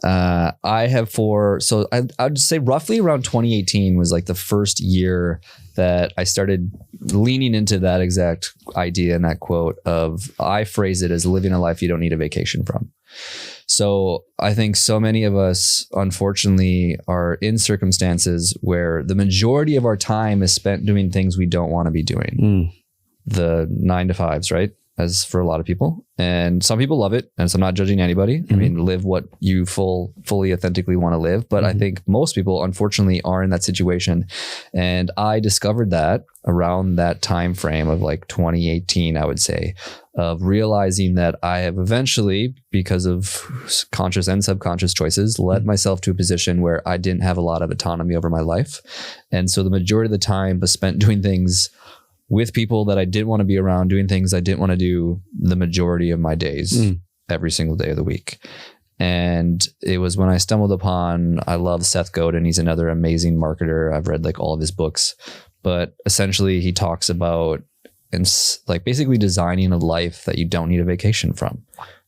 I have so I'd say roughly around 2018 was like the first year that I started leaning into that exact idea and that quote of, I phrase it as living a life you don't need a vacation from. So I think so many of us, unfortunately, are in circumstances where the majority of our time is spent doing things we don't want to be doing. The 9 to 5s, right? As for a lot of people, and some people love it. And so I'm not judging anybody. I mean, live what you fully authentically want to live. But I think most people, unfortunately, are in that situation. And I discovered that around that time frame of like 2018, I would say, of realizing that I have eventually, because of conscious and subconscious choices, led myself to a position where I didn't have a lot of autonomy over my life. And so the majority of the time was spent doing things with people that I didn't want to be around, doing things I didn't want to do the majority of my days, every single day of the week. And it was when I stumbled upon, I love Seth Godin. He's another amazing marketer. I've read like all of his books, but essentially he talks about like basically designing a life that you don't need a vacation from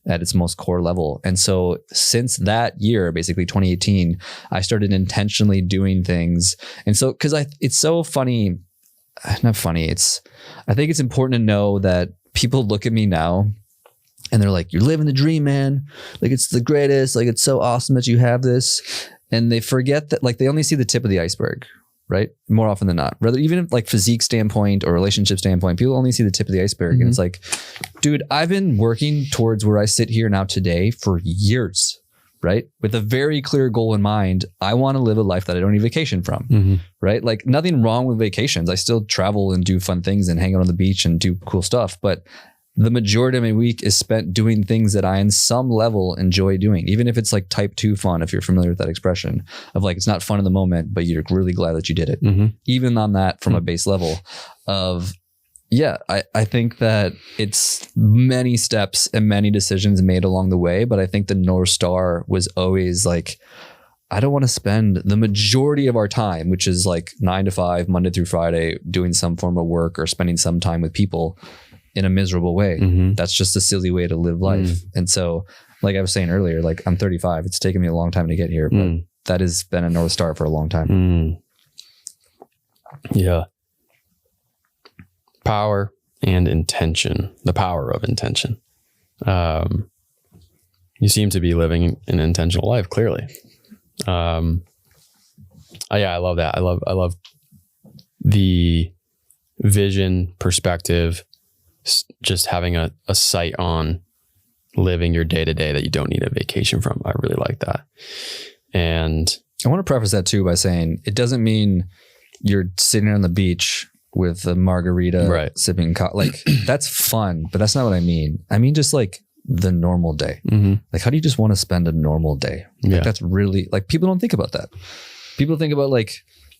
at its most core level. And so since that year, basically 2018, I started intentionally doing things. And so, cause it's so funny, not funny. I think it's important to know that people look at me now and they're like, you're living the dream, man. Like it's the greatest. Like it's so awesome that you have this. And they forget that like they only see the tip of the iceberg, right? More often than not, rather, even if like physique standpoint or relationship standpoint, people only see the tip of the iceberg. And it's like, dude, I've been working towards where I sit here now today for years. Right? With a very clear goal in mind. I want to live a life that I don't need vacation from. Right? Like nothing wrong with vacations. I still travel and do fun things and hang out on the beach and do cool stuff. But the majority of my week is spent doing things that I, in some level, enjoy doing. Even if it's like type 2 fun, if you're familiar with that expression of like, it's not fun in the moment, but you're really glad that you did it. Even on that from a base level of, yeah, I think that it's many steps and many decisions made along the way. But I think the North Star was always like, I don't want to spend the majority of our time, which is like 9 to 5, Monday through Friday, doing some form of work or spending some time with people in a miserable way. That's just a silly way to live life. And so, like I was saying earlier, like I'm 35. It's taken me a long time to get here, but that has been a North Star for a long time. Yeah. Power and intention, the power of intention. You seem to be living an intentional life, clearly. Yeah, I love that. I love the vision, perspective, just having a sight on living your day to day that you don't need a vacation from. I really like that. And I want to preface that too by saying it doesn't mean you're sitting on the beach with a margarita, sipping like that's fun, but that's not what I mean. I mean, just like the normal day. Like, how do you just want to spend a normal day? Like that's really like, people don't think about that. People think about like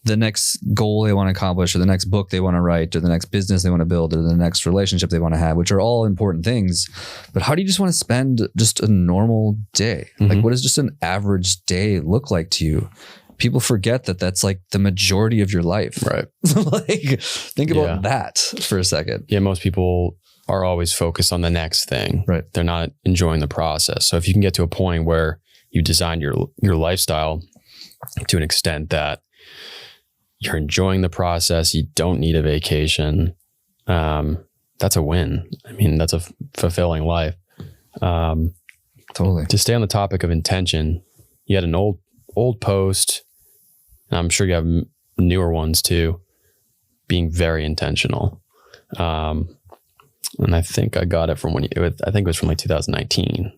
the next goal they want to accomplish or the next book they want to write or the next business they want to build or the next relationship they want to have, which are all important things. But how do you just want to spend just a normal day? Like, what does just an average day look like to you? People forget that that's like the majority of your life. Right. Like think about that for a second. Yeah. Most people are always focused on the next thing. Right. They're not enjoying the process. So if you can get to a point where you design your lifestyle to an extent that you're enjoying the process, you don't need a vacation. That's a win. I mean, that's a fulfilling life. Totally. To stay on the topic of intention, you had an old post, and I'm sure you have newer ones too, being very intentional. And I think I got it from I think it was from like 2019,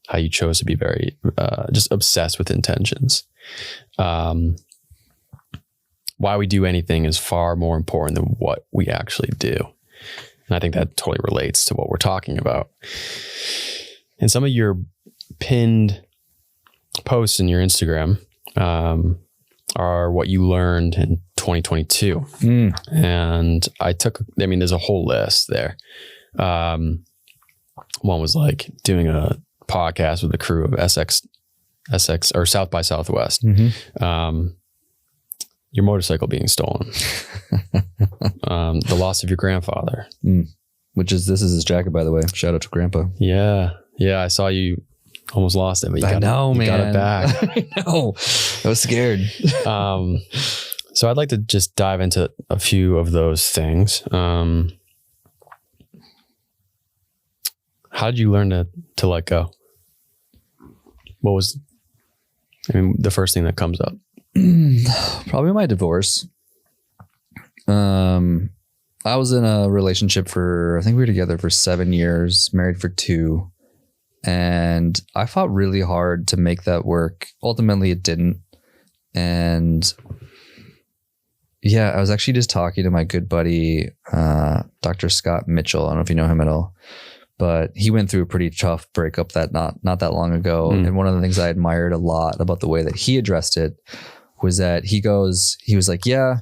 how you chose to be very, just obsessed with intentions. Why we do anything is far more important than what we actually do. And I think that totally relates to what we're talking about. And some of your pinned posts in your Instagram, are what you learned in 2022. And there's a whole list there. One was like doing a podcast with the crew of SX or South by Southwest. Your motorcycle being stolen. The loss of your grandfather. This is his jacket, by the way. Shout out to Grandpa. Yeah. Yeah. I saw you Almost lost it, but I know, man. Got it back. I know. I was scared. So I'd like to just dive into a few of those things. How did you learn to let go? What was, the first thing that comes up? Probably my divorce. I was in a relationship I think we were together for 7 years, married for 2. And I fought really hard to make that work. Ultimately, it didn't. And yeah, I was actually just talking to my good buddy, Dr. Scott Mitchell. I don't know if you know him at all, but he went through a pretty tough breakup that not that long ago. And one of the things I admired a lot about the way that he addressed it was that he was like, yeah,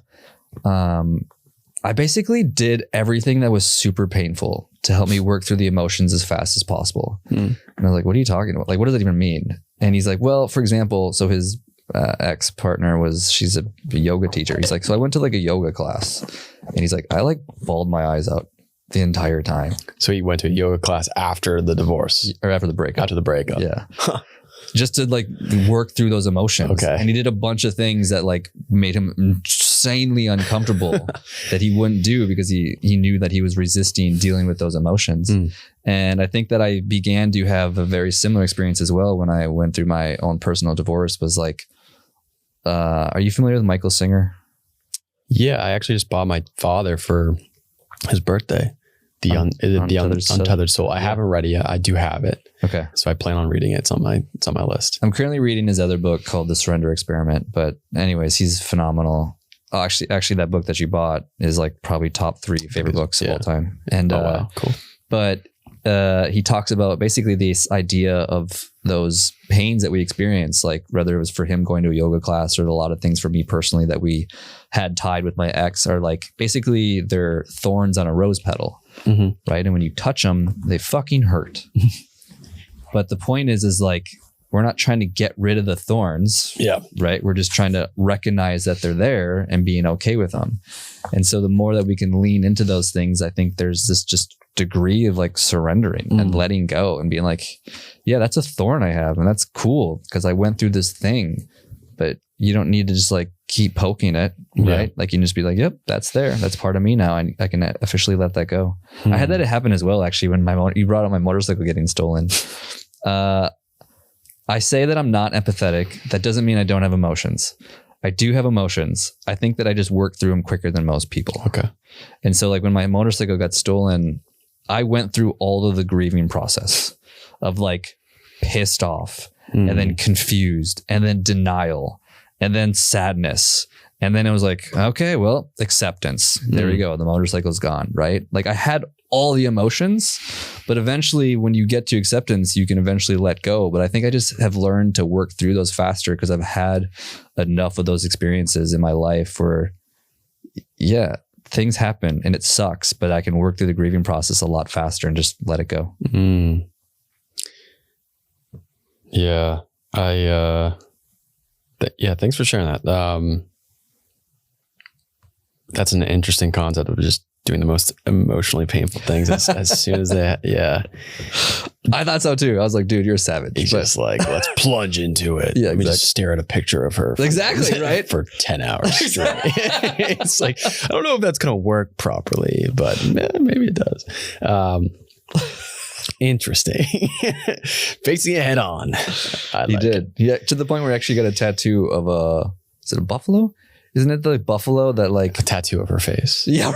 I basically did everything that was super painful to help me work through the emotions as fast as possible. And I was like, what are you talking about? Like, what does that even mean? And he's like, well, for example, so his ex-partner she's a yoga teacher. He's like, so I went to like a yoga class, and he's like, I like bawled my eyes out the entire time. So he went to a yoga class after the divorce or after the breakup. After the breakup. Yeah. Just to like work through those emotions. Okay. And he did a bunch of things that like made him insanely uncomfortable that he wouldn't do because he knew that he was resisting dealing with those emotions. And I think that I began to have a very similar experience as well when I went through my own personal divorce. Was like, are you familiar with Michael Singer? Yeah, I actually just bought my father for his birthday. The Untethered Soul. I haven't read it yet. I do have it. Okay. So I plan on reading it. It's on my list. I'm currently reading his other book called The Surrender Experiment. But anyways, he's phenomenal. Oh, actually, that book that you bought is like probably top 3 favorite books of all time. And wow, cool. But he talks about basically this idea of those pains that we experience, like whether it was for him going to a yoga class or a lot of things for me personally that we had tied with my ex are like basically they're thorns on a rose petal, right? And when you touch them, they fucking hurt. But the point is like, we're not trying to get rid of the thorns. Yeah. Right. We're just trying to recognize that they're there and being okay with them. And so the more that we can lean into those things, I think there's this just degree of like surrendering and letting go and being like, yeah, that's a thorn I have. And that's cool because I went through this thing, but you don't need to just like keep poking it. Right. Like you can just be like, yep, that's there. That's part of me now. And I can officially let that go. I had that happen as well. Actually, when you brought up my motorcycle getting stolen, I say that I'm not empathetic. That doesn't mean I don't have emotions. I do have emotions. I think that I just work through them quicker than most people. Okay. And so like when my motorcycle got stolen, I went through all of the grieving process of like pissed off and then confused and then denial and then sadness. And then it was like, okay, well, acceptance. There we go. The motorcycle's gone, right? Like I had all the emotions, but eventually when you get to acceptance, you can eventually let go. But I think I just have learned to work through those faster because I've had enough of those experiences in my life where, yeah, things happen and it sucks, but I can work through the grieving process a lot faster and just let it go. Yeah. Thanks for sharing that. That's an interesting concept of just doing the most emotionally painful things as soon as they, I thought so too. I was like, dude, you're a savage. He's just like, let's plunge into it. Yeah, Let me just stare at a picture of her. Right? For 10 hours straight. It's like, I don't know if that's going to work properly, but maybe it does. Interesting. Facing it head on. He did. Yeah, to the point where he actually got a tattoo of is it a buffalo? Isn't it the buffalo that like a tattoo of her face? Yeah.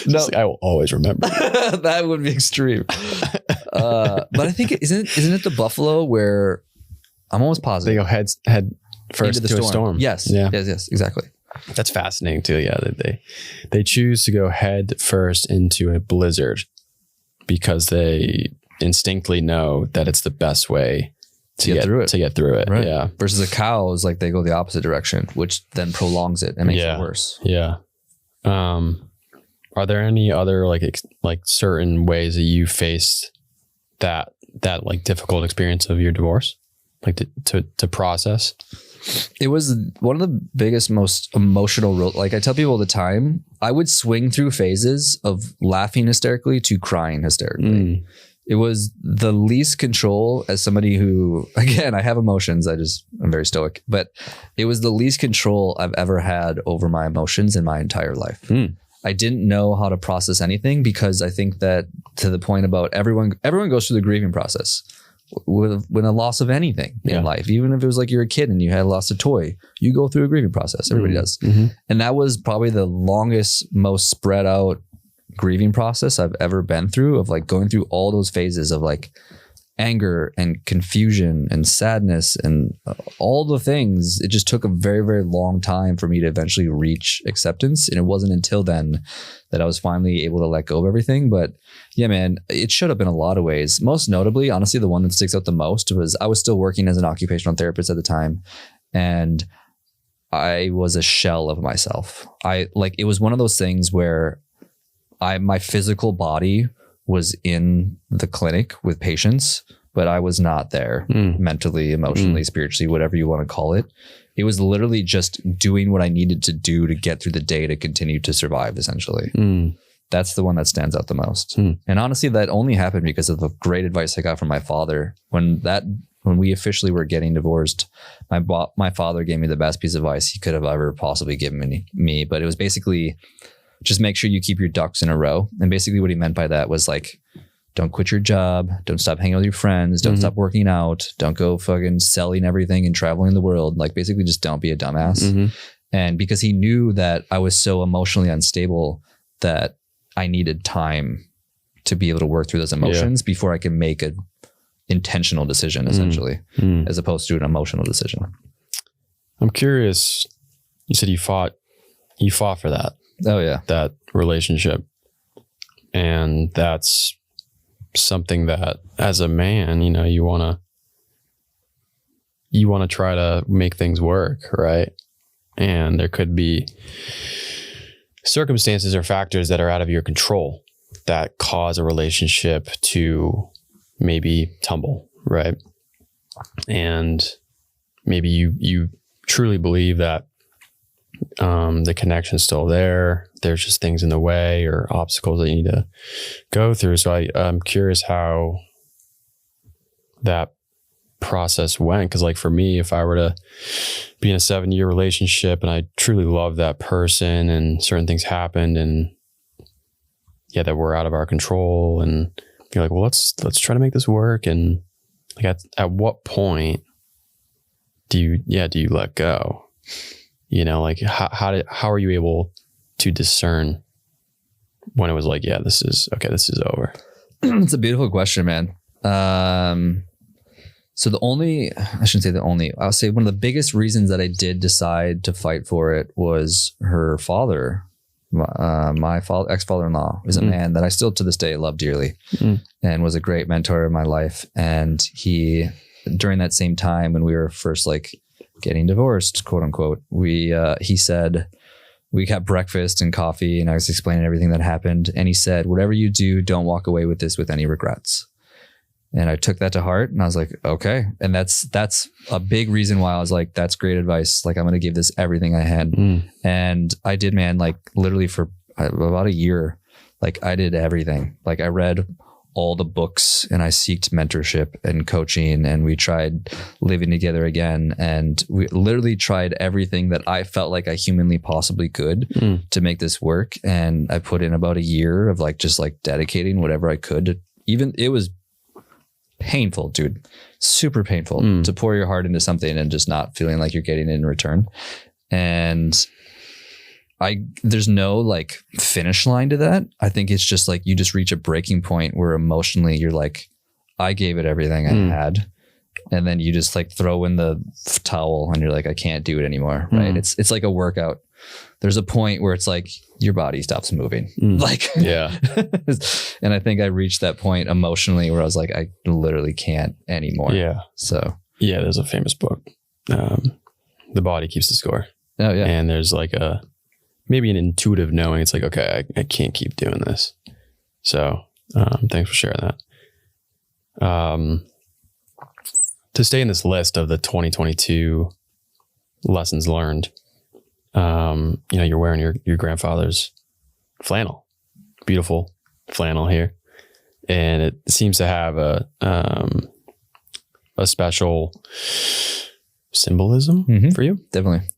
No, like, I will always remember. That would be extreme. But I think isn't it the buffalo where I'm almost positive they go head first into a storm. Yes. Yeah. Yes. Exactly. That's fascinating too. Yeah, they choose to go head first into a blizzard because they instinctually know that it's the best way to get through it. Right. Yeah. Versus a cow is like they go the opposite direction, which then prolongs it and makes it worse. Yeah. Are there any other like certain ways that you faced that like difficult experience of your divorce, like to process? It was one of the biggest, most emotional. Like I tell people all the time, I would swing through phases of laughing hysterically to crying hysterically. It was the least control as somebody who, again, I have emotions. I'm very stoic, but it was the least control I've ever had over my emotions in my entire life. I didn't know how to process anything because I think that, to the point about everyone goes through the grieving process with a loss of anything in life. Even if it was like you're a kid and you had lost a toy, you go through a grieving process. Everybody does. And that was probably the longest, most spread out grieving process I've ever been through, of like going through all those phases of like anger and confusion and sadness and all the things. It just took a very, very long time for me to eventually reach acceptance. And it wasn't until then that I was finally able to let go of everything. But yeah, man, it showed up in a lot of ways. Most notably, honestly, the one that sticks out the most was I was still working as an occupational therapist at the time. And I was a shell of myself. It was one of those things where my physical body was in the clinic with patients, but I was not there mentally, emotionally, spiritually, whatever you want to call it. It was literally just doing what I needed to do to get through the day to continue to survive, essentially. That's the one that stands out the most. And honestly, that only happened because of the great advice I got from my father. When we officially were getting divorced, my father gave me the best piece of advice he could have ever possibly given me. But it was basically, just make sure you keep your ducks in a row. And basically what he meant by that was like, don't quit your job. Don't stop hanging out with your friends. Don't stop working out. Don't go fucking selling everything and traveling the world. Like, basically just don't be a dumbass. And because he knew that I was so emotionally unstable that I needed time to be able to work through those emotions before I can make an intentional decision, essentially, as opposed to an emotional decision. I'm curious. You said you fought for that. Oh yeah. That relationship. And that's something that as a man, you want to try to make things work, right? And there could be circumstances or factors that are out of your control that cause a relationship to maybe tumble, right? And maybe you truly believe that the connection's still there. There's just things in the way or obstacles that you need to go through. So I'm curious how that process went. Cause like for me, if I were to be in a 7-year relationship and I truly love that person and certain things happened and that were out of our control, and you're like, well, let's try to make this work. And like at what point do you let go? Like how are you able to discern when it was like, this is over? It's a beautiful question, man. So I'll say one of the biggest reasons that I did decide to fight for it was her father. My ex-father-in-law is a man that I still to this day love dearly and was a great mentor in my life. And he, during that same time when we were first like getting divorced, quote unquote, he said, we got breakfast and coffee and I was explaining everything that happened. And he said, whatever you do, don't walk away with this with any regrets. And I took that to heart and I was like, okay. And that's a big reason why I was like, that's great advice. Like, I'm going to give this everything I had. And I did, man, like literally for about a year, like I did everything. Like I read all the books and I sought mentorship and coaching, and we tried living together again. And we literally tried everything that I felt like I humanly possibly could to make this work. And I put in about a year of like, just like dedicating whatever I could to, even it was painful, dude, super painful to pour your heart into something and just not feeling like you're getting it in return. And there's no like finish line to that. I think it's just like you just reach a breaking point where emotionally you're like, I gave it everything I had. And then you just like throw in the towel and you're like, I can't do it anymore. Right. It's like a workout. There's a point where it's like your body stops moving. Like, yeah. And I think I reached that point emotionally where I was like, I literally can't anymore. Yeah. So yeah, there's a famous book. The body keeps the score. Oh yeah. And there's like maybe an intuitive knowing. It's like, okay, I can't keep doing this. So thanks for sharing that. To stay in this list of the 2022 lessons learned, you're wearing your grandfather's flannel, beautiful flannel here. and it seems to have a special symbolism for you. Definitely.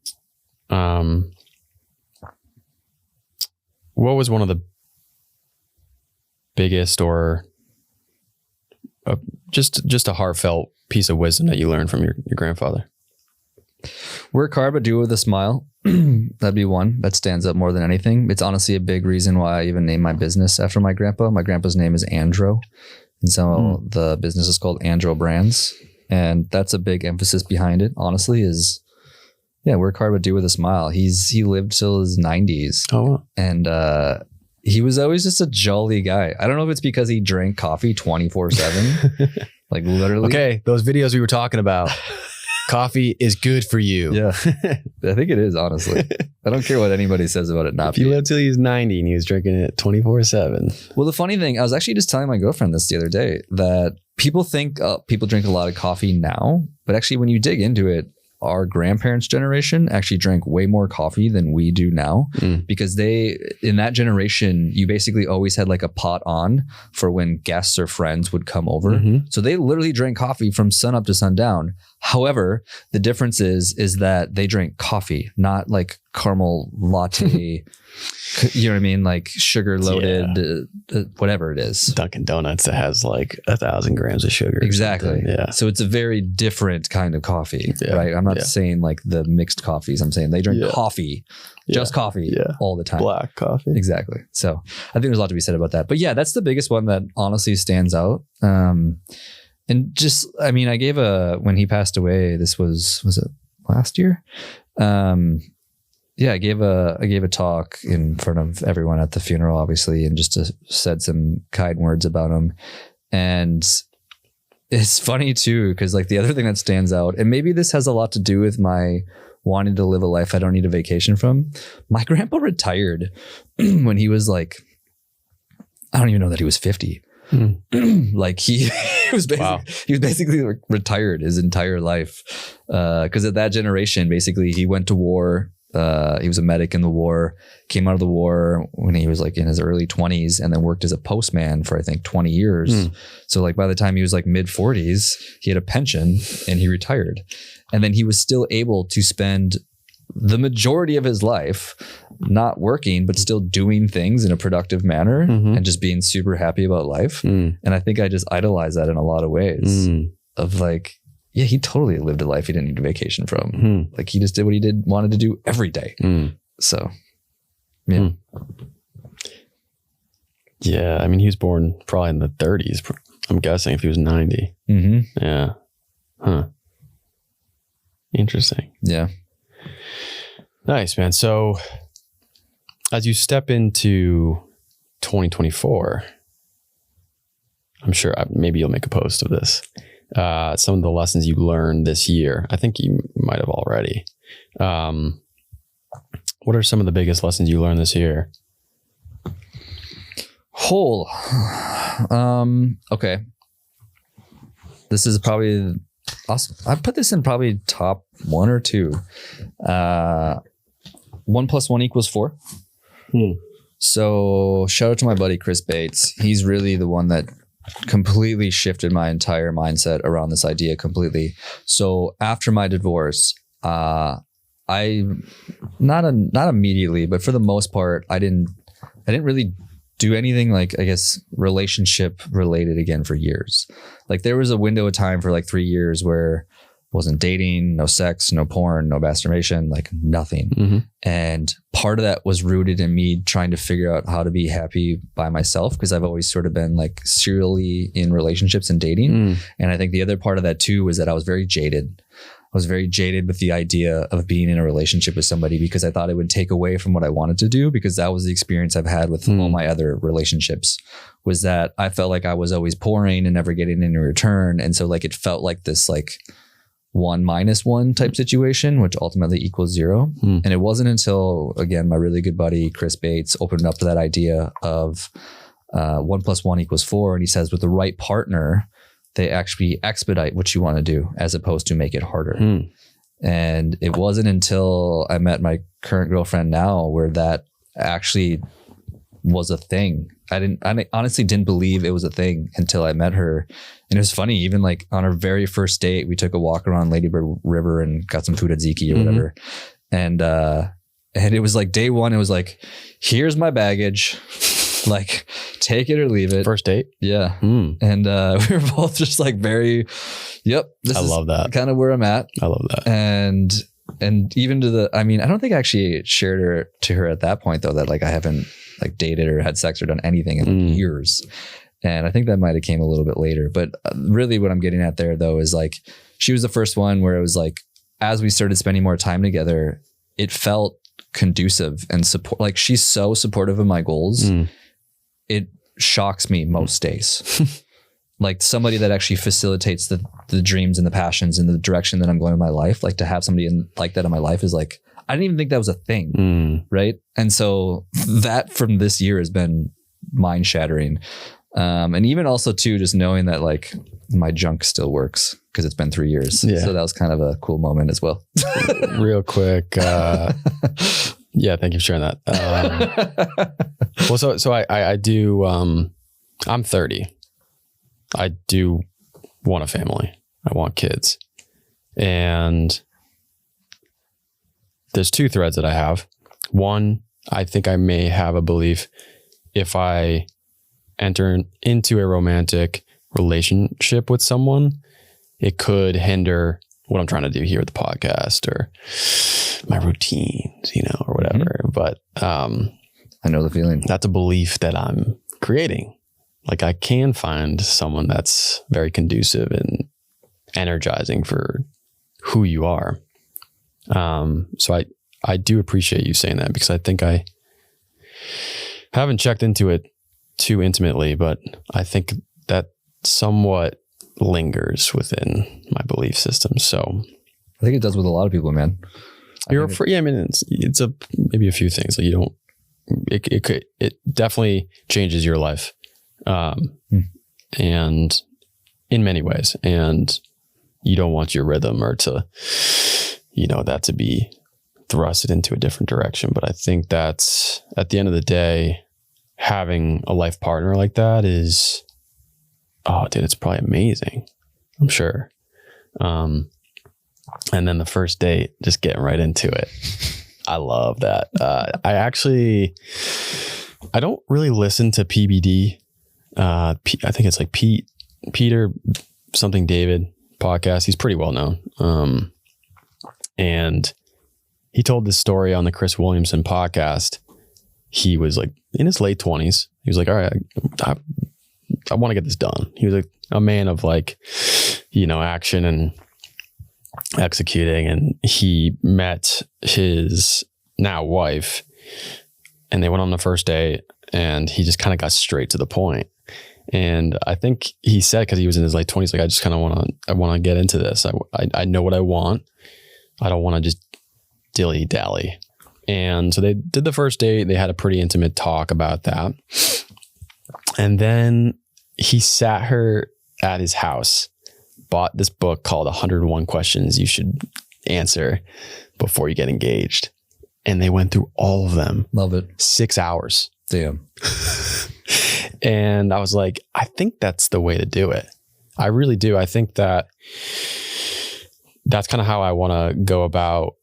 What was one of the biggest or just a heartfelt piece of wisdom that you learned from your grandfather? Work hard, but do it with a smile. That'd be one that stands out more than anything. It's honestly a big reason why I even named my business after my grandpa. My grandpa's name is Andro. And so the business is called Andro Brands. And that's a big emphasis behind it, honestly, is work hard, but do it with a smile. He lived till his 90s. Oh, wow. And he was always just a jolly guy. I don't know if it's because he drank coffee 24/7. Like literally. Okay, those videos we were talking about. Coffee is good for you. Yeah, I think it is, honestly. I don't care what anybody says about it not If you lived till he was 90 and he was drinking it 24/7. Well, the funny thing, I was actually just telling my girlfriend this the other day, that people think people drink a lot of coffee now, but actually when you dig into it, our grandparents' generation actually drank way more coffee than we do now, because in that generation, you basically always had like a pot on for when guests or friends would come over. So they literally drank coffee from sun up to sundown. However, the difference is that they drink coffee, not like caramel latte, you know what I mean? Like sugar loaded, whatever it is. Dunkin' Donuts that has like 1,000 grams of sugar. Exactly. Yeah. So it's a very different kind of coffee, right? I'm not saying like the mixed coffees. I'm saying they drink coffee, just coffee all the time. Black coffee. Exactly. So I think there's a lot to be said about that. But yeah, that's the biggest one that honestly stands out. And just, I mean, I gave when he passed away, this was it last year? I gave a talk in front of everyone at the funeral, obviously, and just said some kind words about him. And it's funny too, because like the other thing that stands out, and maybe this has a lot to do with my wanting to live a life I don't need a vacation from. My grandpa retired when he was like, I don't even know that he was 50. Like he was basically retired his entire life, because at that generation, basically he went to war. He was a medic in the war, came out of the war when he was like in his early 20s, and then worked as a postman for I think 20 years. So like by the time he was like mid 40s, he had a pension and he retired. And then he was still able to spend the majority of his life not working, but still doing things in a productive manner and just being super happy about life. And I think I just idolize that in a lot of ways of like, yeah, he totally lived a life he didn't need a vacation from. Like he just did what he wanted to do every day. So, yeah. Yeah. I mean, he was born probably in the 30s. I'm guessing if he was 90. Yeah. Huh. Interesting. Yeah. Nice, man. So as you step into 2024, I'm sure maybe you'll make a post of this. Some of the lessons you learned this year. I think you might have already. What are some of the biggest lessons you learned this year? Okay. This is probably awesome. I put this in probably top 1 or 2. 1 + 1 = 4. So shout out to my buddy Chris Bates. He's really the one that completely shifted my entire mindset around this idea completely. So after my divorce, I not immediately, but for the most part, I didn't really do anything like, I guess, relationship related again for years. Like there was a window of time for like 3 years where I wasn't dating, no sex, no porn, no masturbation, like nothing. And part of that was rooted in me trying to figure out how to be happy by myself, because I've always sort of been like serially in relationships and dating. And I think the other part of that too was that I was very jaded. I was very jaded with the idea of being in a relationship with somebody, because I thought it would take away from what I wanted to do, because that was the experience I've had with all my other relationships, was that I felt like I was always pouring and never getting any return. And so like it felt like this like 1 - 1 type situation, which ultimately equals 0. And it wasn't until, again, my really good buddy Chris Bates opened up to that idea of 1 + 1 = 4. And he says with the right partner, they actually expedite what you want to do as opposed to make it harder. And it wasn't until I met my current girlfriend now where that actually was a thing. I honestly didn't believe it was a thing until I met her. And it was funny, even like on our very first date, we took a walk around Ladybird River and got some food at Ziki or whatever. And it was like day one, it was like, here's my baggage. Like, take it or leave it. First date? Yeah. And we were both just like very, I love that. Kind of where I'm at. I love that. And even I don't think I actually shared to her at that point though, that like I haven't like dated or had sex or done anything in like years. And I think that might've came a little bit later, but really what I'm getting at there though, is like, she was the first one where it was like, as we started spending more time together, it felt conducive and support. Like she's so supportive of my goals. It shocks me most days. Like somebody that actually facilitates the dreams and the passions and the direction that I'm going in my life, like to have somebody like that in my life is like, I didn't even think that was a thing. Right. And so that from this year has been mind shattering. And even also too, just knowing that like my junk still works because it's been 3 years. Yeah. So that was kind of a cool moment as well. Real quick. Yeah. Thank you for sharing that. Well, so I do, I'm 30. I do want a family. I want kids. And there's 2 threads that I have. One, I think I may have a belief if I enter into a romantic relationship with someone, it could hinder what I'm trying to do here with the podcast or my routines, or whatever. But I know the feeling. That's a belief that I'm creating. Like I can find someone that's very conducive and energizing for who you are. So I do appreciate you saying that because I think I haven't checked into it too intimately, but I think that somewhat lingers within my belief system. So I think it does with a lot of people, man. It's maybe a few things. Like it definitely changes your life. And in many ways, and you don't want your rhythm or to, that to be thrusted into a different direction. But I think that's at the end of the day, having a life partner like that is, it's probably amazing. I'm sure. And then the first date, just getting right into it. I love that. I don't really listen to PBD. I think it's like Peter something David podcast. He's pretty well known. And he told this story on the Chris Williamson podcast. He was like in his late 20s. He was like, all right, I want to get this done. He was like a man of like, action and executing. And he met his now wife and they went on the first date and he just kind of got straight to the point. And I think he said, cause he was in his late 20s, like, I just kind of want to get into this. I know what I want. I don't want to just dilly dally. And so they did the first date. They had a pretty intimate talk about that. And then he sat her at his house, bought this book called 101 Questions You Should Answer Before You Get Engaged. And they went through all of them. Love it. 6 hours. Damn. And I was like, I think that's the way to do it. I really do. I think that's kind of how I want to go about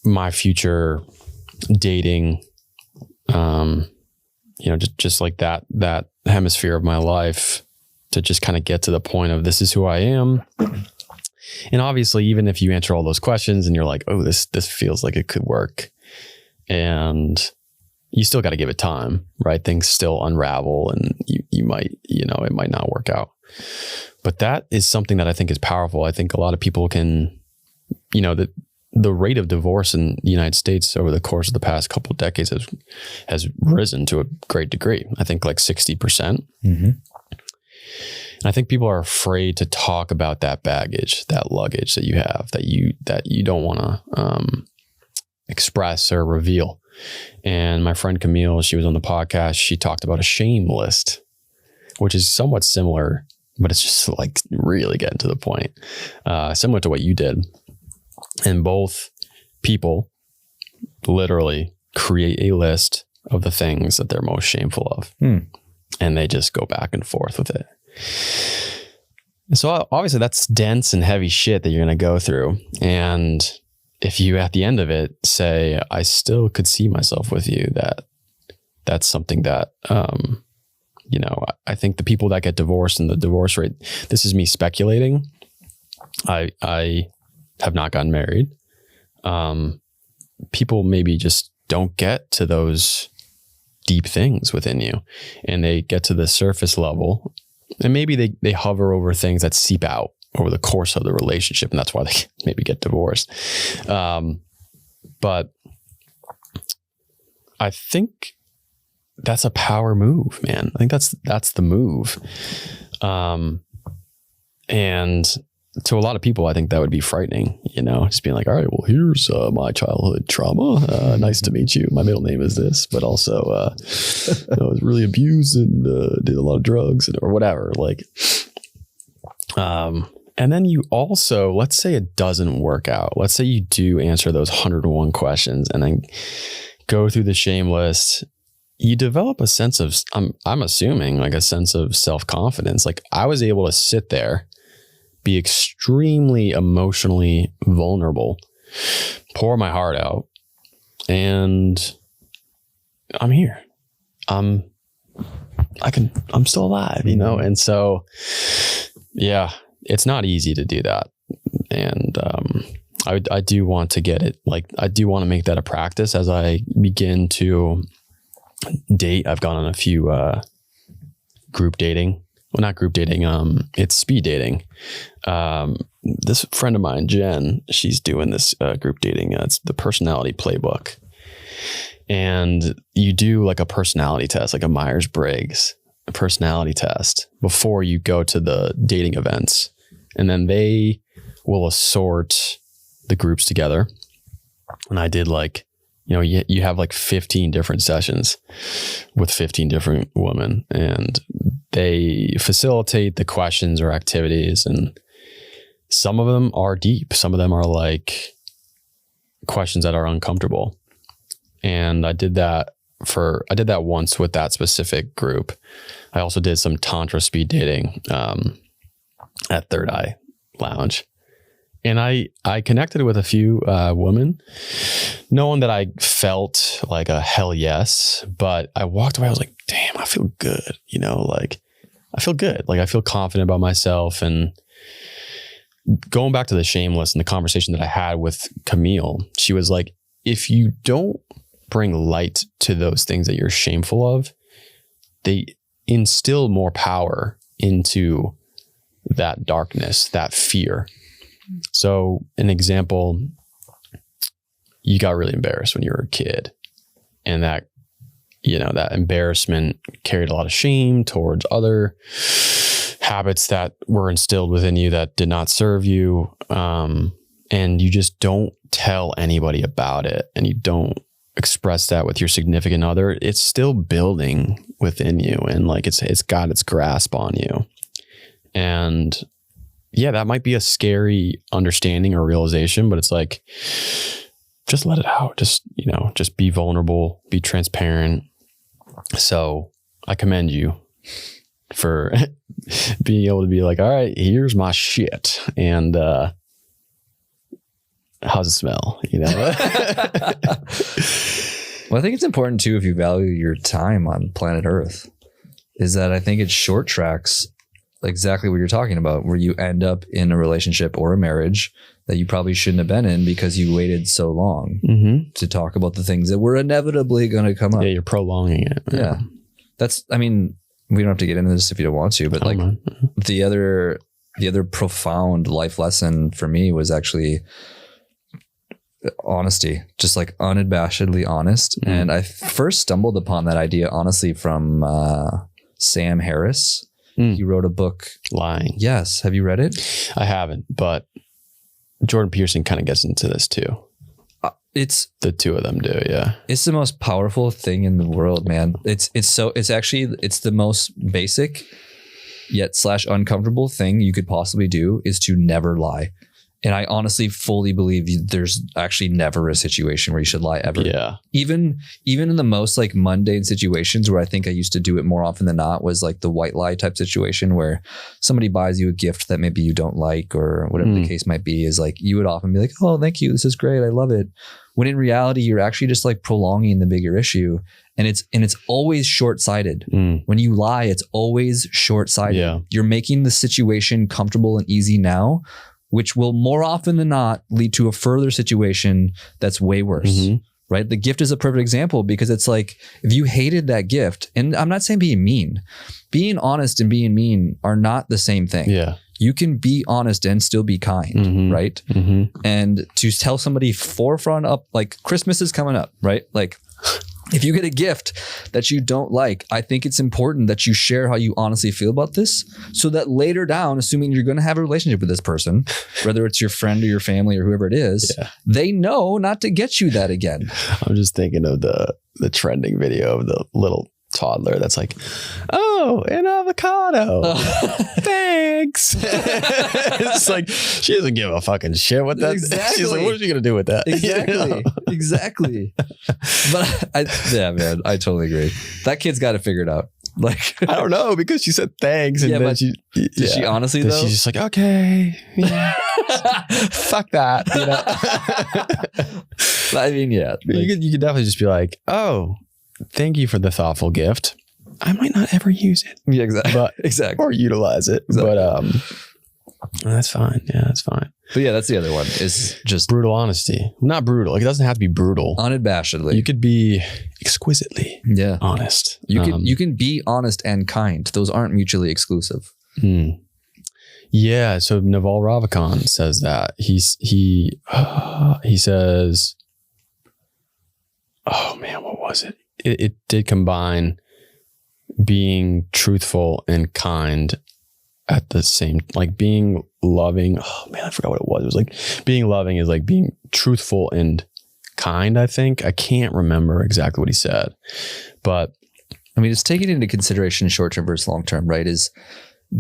my future dating. Just like that hemisphere of my life, to just kind of get to the point of this is who I am. And obviously, even if you answer all those questions and you're like, oh, this feels like it could work, and you still got to give it time, right? Things still unravel and you might, it might not work out. But that is something that I think is powerful. I think a lot of people can, the rate of divorce in the United States over the course of the past couple of decades has risen to a great degree. I think like 60%. Mm-hmm. And I think people are afraid to talk about that baggage, that luggage that you have, that you don't want to express or reveal. And my friend Camille, she was on the podcast. She talked about a shame list, which is somewhat similar, but it's just like really getting to the point, similar to what you did. And both people literally create a list of the things that they're most shameful of. And they just go back and forth with it. So obviously that's dense and heavy shit that you're going to go through. And if you at the end of it say, I still could see myself with you, that's something that, you know, I think the people that get divorced and the divorce rate, this is me speculating. I have not gotten married. People maybe just don't get to those deep things within you, and they get to the surface level, and maybe they hover over things that seep out over the course of the relationship. And that's why they maybe get divorced. But I think that's a power move, man. I think that's the move. And to a lot of people, I think that would be frightening, you know, just being like, all right, well, here's my childhood trauma. Nice to meet you. My middle name is this, but also I was really abused and did a lot of drugs or whatever. Like, and then you also, let's say it doesn't work out. Let's say you do answer those 101 questions and then go through the shame list. You develop a sense of, I'm assuming like a sense of self-confidence. Like I was able to sit there, be extremely emotionally vulnerable, pour my heart out, and I'm here. I'm still alive, you know? And so, yeah, it's not easy to do that. And, I do want to get it. Like, I do want to make that a practice as I begin to date. I've gone on a few, group dating. Well, not group dating. It's speed dating. This friend of mine, Jen, she's doing this group dating. It's the personality playbook. And you do like a personality test, like a Myers-Briggs personality test before you go to the dating events. And then they will assort the groups together. And I did like, you know, you have like 15 different sessions with 15 different women, and they facilitate the questions or activities. And some of them are deep. Some of them are like questions that are uncomfortable. And I did that once with that specific group. I also did some Tantra speed dating, at Third Eye Lounge. And I connected with a few women, knowing that I felt like a hell yes, but I walked away. I was like, damn, I feel good. You know, like I feel good. Like I feel confident about myself. And going back to the shameless and the conversation that I had with Camille, she was like, if you don't bring light to those things that you're shameful of, they instill more power into that darkness, that fear. So an example, you got really embarrassed when you were a kid, and that, you know, that embarrassment carried a lot of shame towards other habits that were instilled within you that did not serve you. And you just don't tell anybody about it, and you don't express that with your significant other. It's still building within you, and like it's got its grasp on you. And yeah, that might be a scary understanding or realization, but it's like, just let it out. Just, you know, just be vulnerable, be transparent. So I commend you for being able to be like, all right, here's my shit. And, how's it smell? You know? Well, I think it's important too, if you value your time on planet Earth, is that I think it short tracks exactly what you're talking about, where you end up in a relationship or a marriage that you probably shouldn't have been in because you waited so long to talk about the things that were inevitably going to come up. Yeah, you're prolonging it. Yeah. That's, I mean, we don't have to get into this if you don't want to, but like the other profound life lesson for me was actually honesty, just like unabashedly honest. And I first stumbled upon that idea, honestly, from Sam Harris. He wrote a book, Lying. Yes. Have you read it? I haven't, but Jordan Peterson kind of gets into this too. It's the two of them do. Yeah. It's the most powerful thing in the world, man. It's the most basic yet / uncomfortable thing you could possibly do is to never lie. And I honestly fully believe there's actually never a situation where you should lie ever. Yeah. Even in the most like mundane situations where I think I used to do it more often than not was like the white lie type situation where somebody buys you a gift that maybe you don't like or whatever the case might be, is like you would often be like, oh, thank you. This is great. I love it. When in reality, you're actually just like prolonging the bigger issue. And it's always short-sighted. When you lie, it's always short-sighted. Yeah. You're making the situation comfortable and easy now, which will more often than not lead to a further situation that's way worse, right? The gift is a perfect example because it's like, if you hated that gift, and I'm not saying being honest and being mean are not the same thing. Yeah. You can be honest and still be kind, right? And to tell somebody forefront up, like Christmas is coming up, right? Like if you get a gift that you don't like, I think it's important that you share how you honestly feel about this so that later down, assuming you're going to have a relationship with this person, whether it's your friend or your family or whoever it is, they know not to get you that again. I'm just thinking of the trending video of the little toddler that's like, oh, an avocado. Thanks. It's like, she doesn't give a fucking shit with that. Exactly. She's like, what is she going to do with that? Exactly. You know? Exactly. But yeah, man, I totally agree. That kid's got to figure it out. Like, I don't know, because she said thanks. And then but did she honestly though? She's just like, okay. Yeah. Fuck that. You know? I mean, yeah. Like, you could definitely just be like, oh, thank you for the thoughtful gift. I might not ever use it. Yeah, exactly. But, exactly. Or utilize it. Exactly. But that's fine. Yeah, that's fine. But yeah, that's the other one. Is just brutal honesty. Not brutal. Like, it doesn't have to be brutal. Unabashedly. You could be exquisitely honest. You can be honest and kind. Those aren't mutually exclusive. Yeah. So Naval Ravikant says that. He says, oh man, what was it? It did combine being truthful and kind at the same, like being loving. Oh man, I forgot what it was. It was like being loving is like being truthful and kind, I think. I can't remember exactly what he said, but I mean, it's taking into consideration short-term versus long-term, right? Is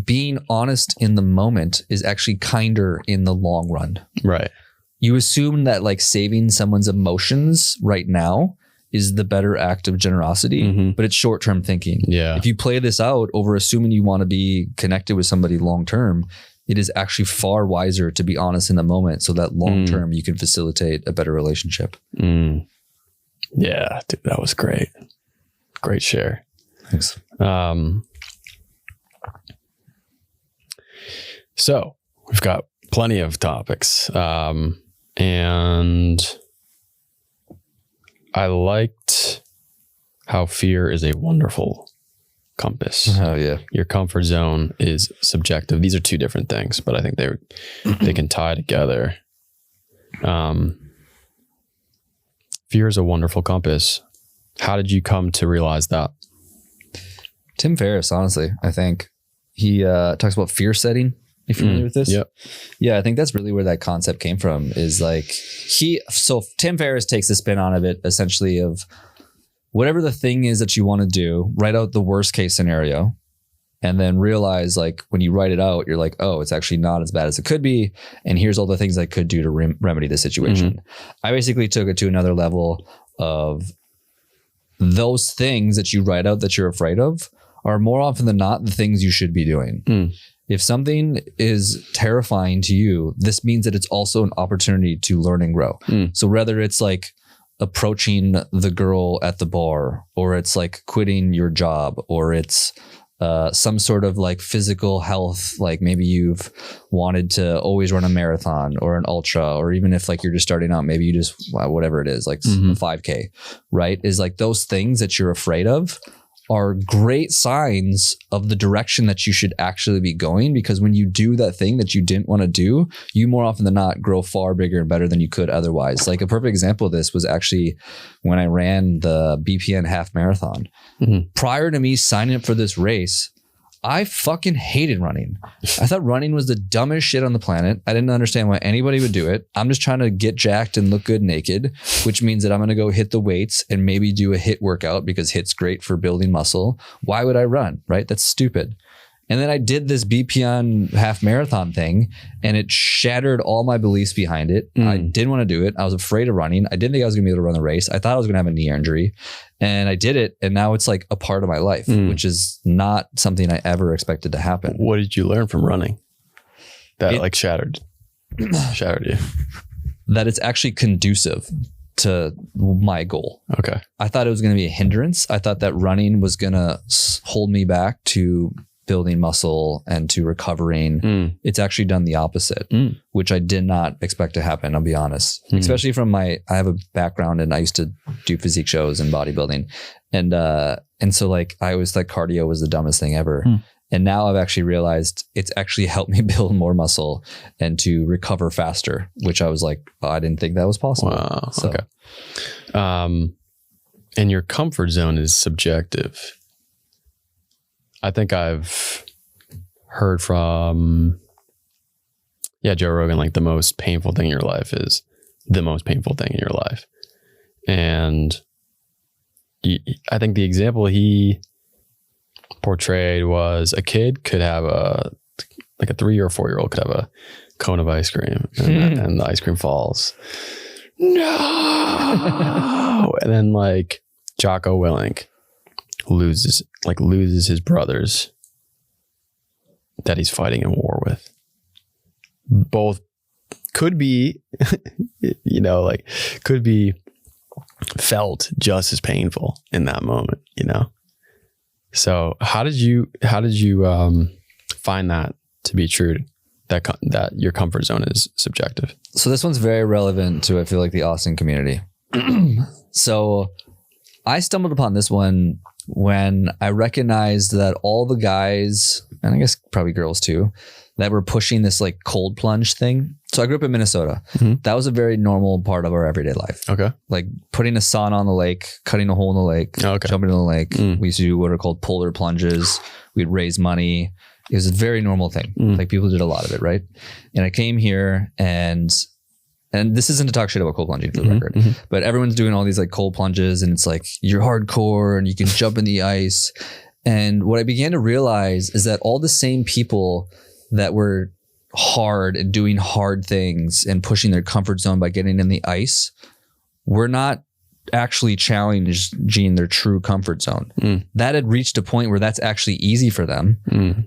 being honest in the moment is actually kinder in the long run. Right. You assume that like saving someone's emotions right now is the better act of generosity, but it's short-term thinking. Yeah. If you play this out over assuming you want to be connected with somebody long-term, it is actually far wiser to be honest in the moment so that long-term you can facilitate a better relationship. Yeah, dude, that was great. Great share. Thanks. So we've got plenty of topics. And I liked how fear is a wonderful compass. Oh yeah. Your comfort zone is subjective. These are two different things, but I think they can tie together. Fear is a wonderful compass. How did you come to realize that? Tim Ferriss, honestly, I think he talks about fear setting. Are you familiar with this? Yep. Yeah, I think that's really where that concept came from, is like so Tim Ferriss takes the spin on of it essentially of whatever the thing is that you want to do, write out the worst case scenario and then realize like when you write it out, you're like, oh, it's actually not as bad as it could be. And here's all the things I could do to remedy the situation. I basically took it to another level of those things that you write out that you're afraid of are more often than not the things you should be doing. If something is terrifying to you, this means that it's also an opportunity to learn and grow. So whether it's like approaching the girl at the bar, or it's like quitting your job, or it's some sort of like physical health, like maybe you've wanted to always run a marathon or an ultra, or even if like you're just starting out, maybe you just, whatever it is, like 5K, right? Is like those things that you're afraid of are great signs of the direction that you should actually be going, because when you do that thing that you didn't want to do, you more often than not grow far bigger and better than you could otherwise. Like a perfect example of this was actually when I ran the BPN half marathon. Prior to me signing up for this race, I fucking hated running. I thought running was the dumbest shit on the planet. I didn't understand why anybody would do it. I'm just trying to get jacked and look good naked, which means that I'm going to go hit the weights and maybe do a HIIT workout because HIIT's great for building muscle. Why would I run? Right? That's stupid. And then I did this BPN half marathon thing and it shattered all my beliefs behind it. I didn't want to do it. I was afraid of running. I didn't think I was gonna be able to run the race. I thought I was gonna have a knee injury and I did it. And now it's like a part of my life, which is not something I ever expected to happen. What did you learn from running that like shattered you? That it's actually conducive to my goal. Okay. I thought it was going to be a hindrance. I thought that running was going to hold me back to building muscle and to recovering. It's actually done the opposite, which I did not expect to happen. I'll be honest, especially from I have a background and I used to do physique shows and bodybuilding. And so like, I always thought cardio was the dumbest thing ever. And now I've actually realized it's actually helped me build more muscle and to recover faster, which I was like, oh, I didn't think that was possible. Wow. So. Okay. And your comfort zone is subjective. I think I've heard from, Joe Rogan, like the most painful thing in your life is the most painful thing in your life. And I think the example he portrayed was a kid could have a 3 or 4 year old could have a cone of ice cream and the ice cream falls. No. And then like Jocko Willink loses his brothers that he's fighting in war with. Both could be, could be felt just as painful in that moment, So how did you find that to be true, that your comfort zone is subjective? So this one's very relevant to, I feel like, the Austin community. So I stumbled upon this one when I recognized that all the guys, and I guess probably girls too, that were pushing this like cold plunge thing. So I grew up in Minnesota. That was a very normal part of our everyday life. Okay. Like putting a sauna on the lake, cutting a hole in the lake, jumping in the lake. We used to do what are called polar plunges. We'd raise money. It was a very normal thing. Like people did a lot of it, right? And I came here and this isn't to talk shit about cold plunging for the record, but everyone's doing all these like cold plunges and it's like you're hardcore and you can jump in the ice. And what I began to realize is that all the same people that were hard and doing hard things and pushing their comfort zone by getting in the ice were not actually challenging their true comfort zone. That had reached a point where that's actually easy for them,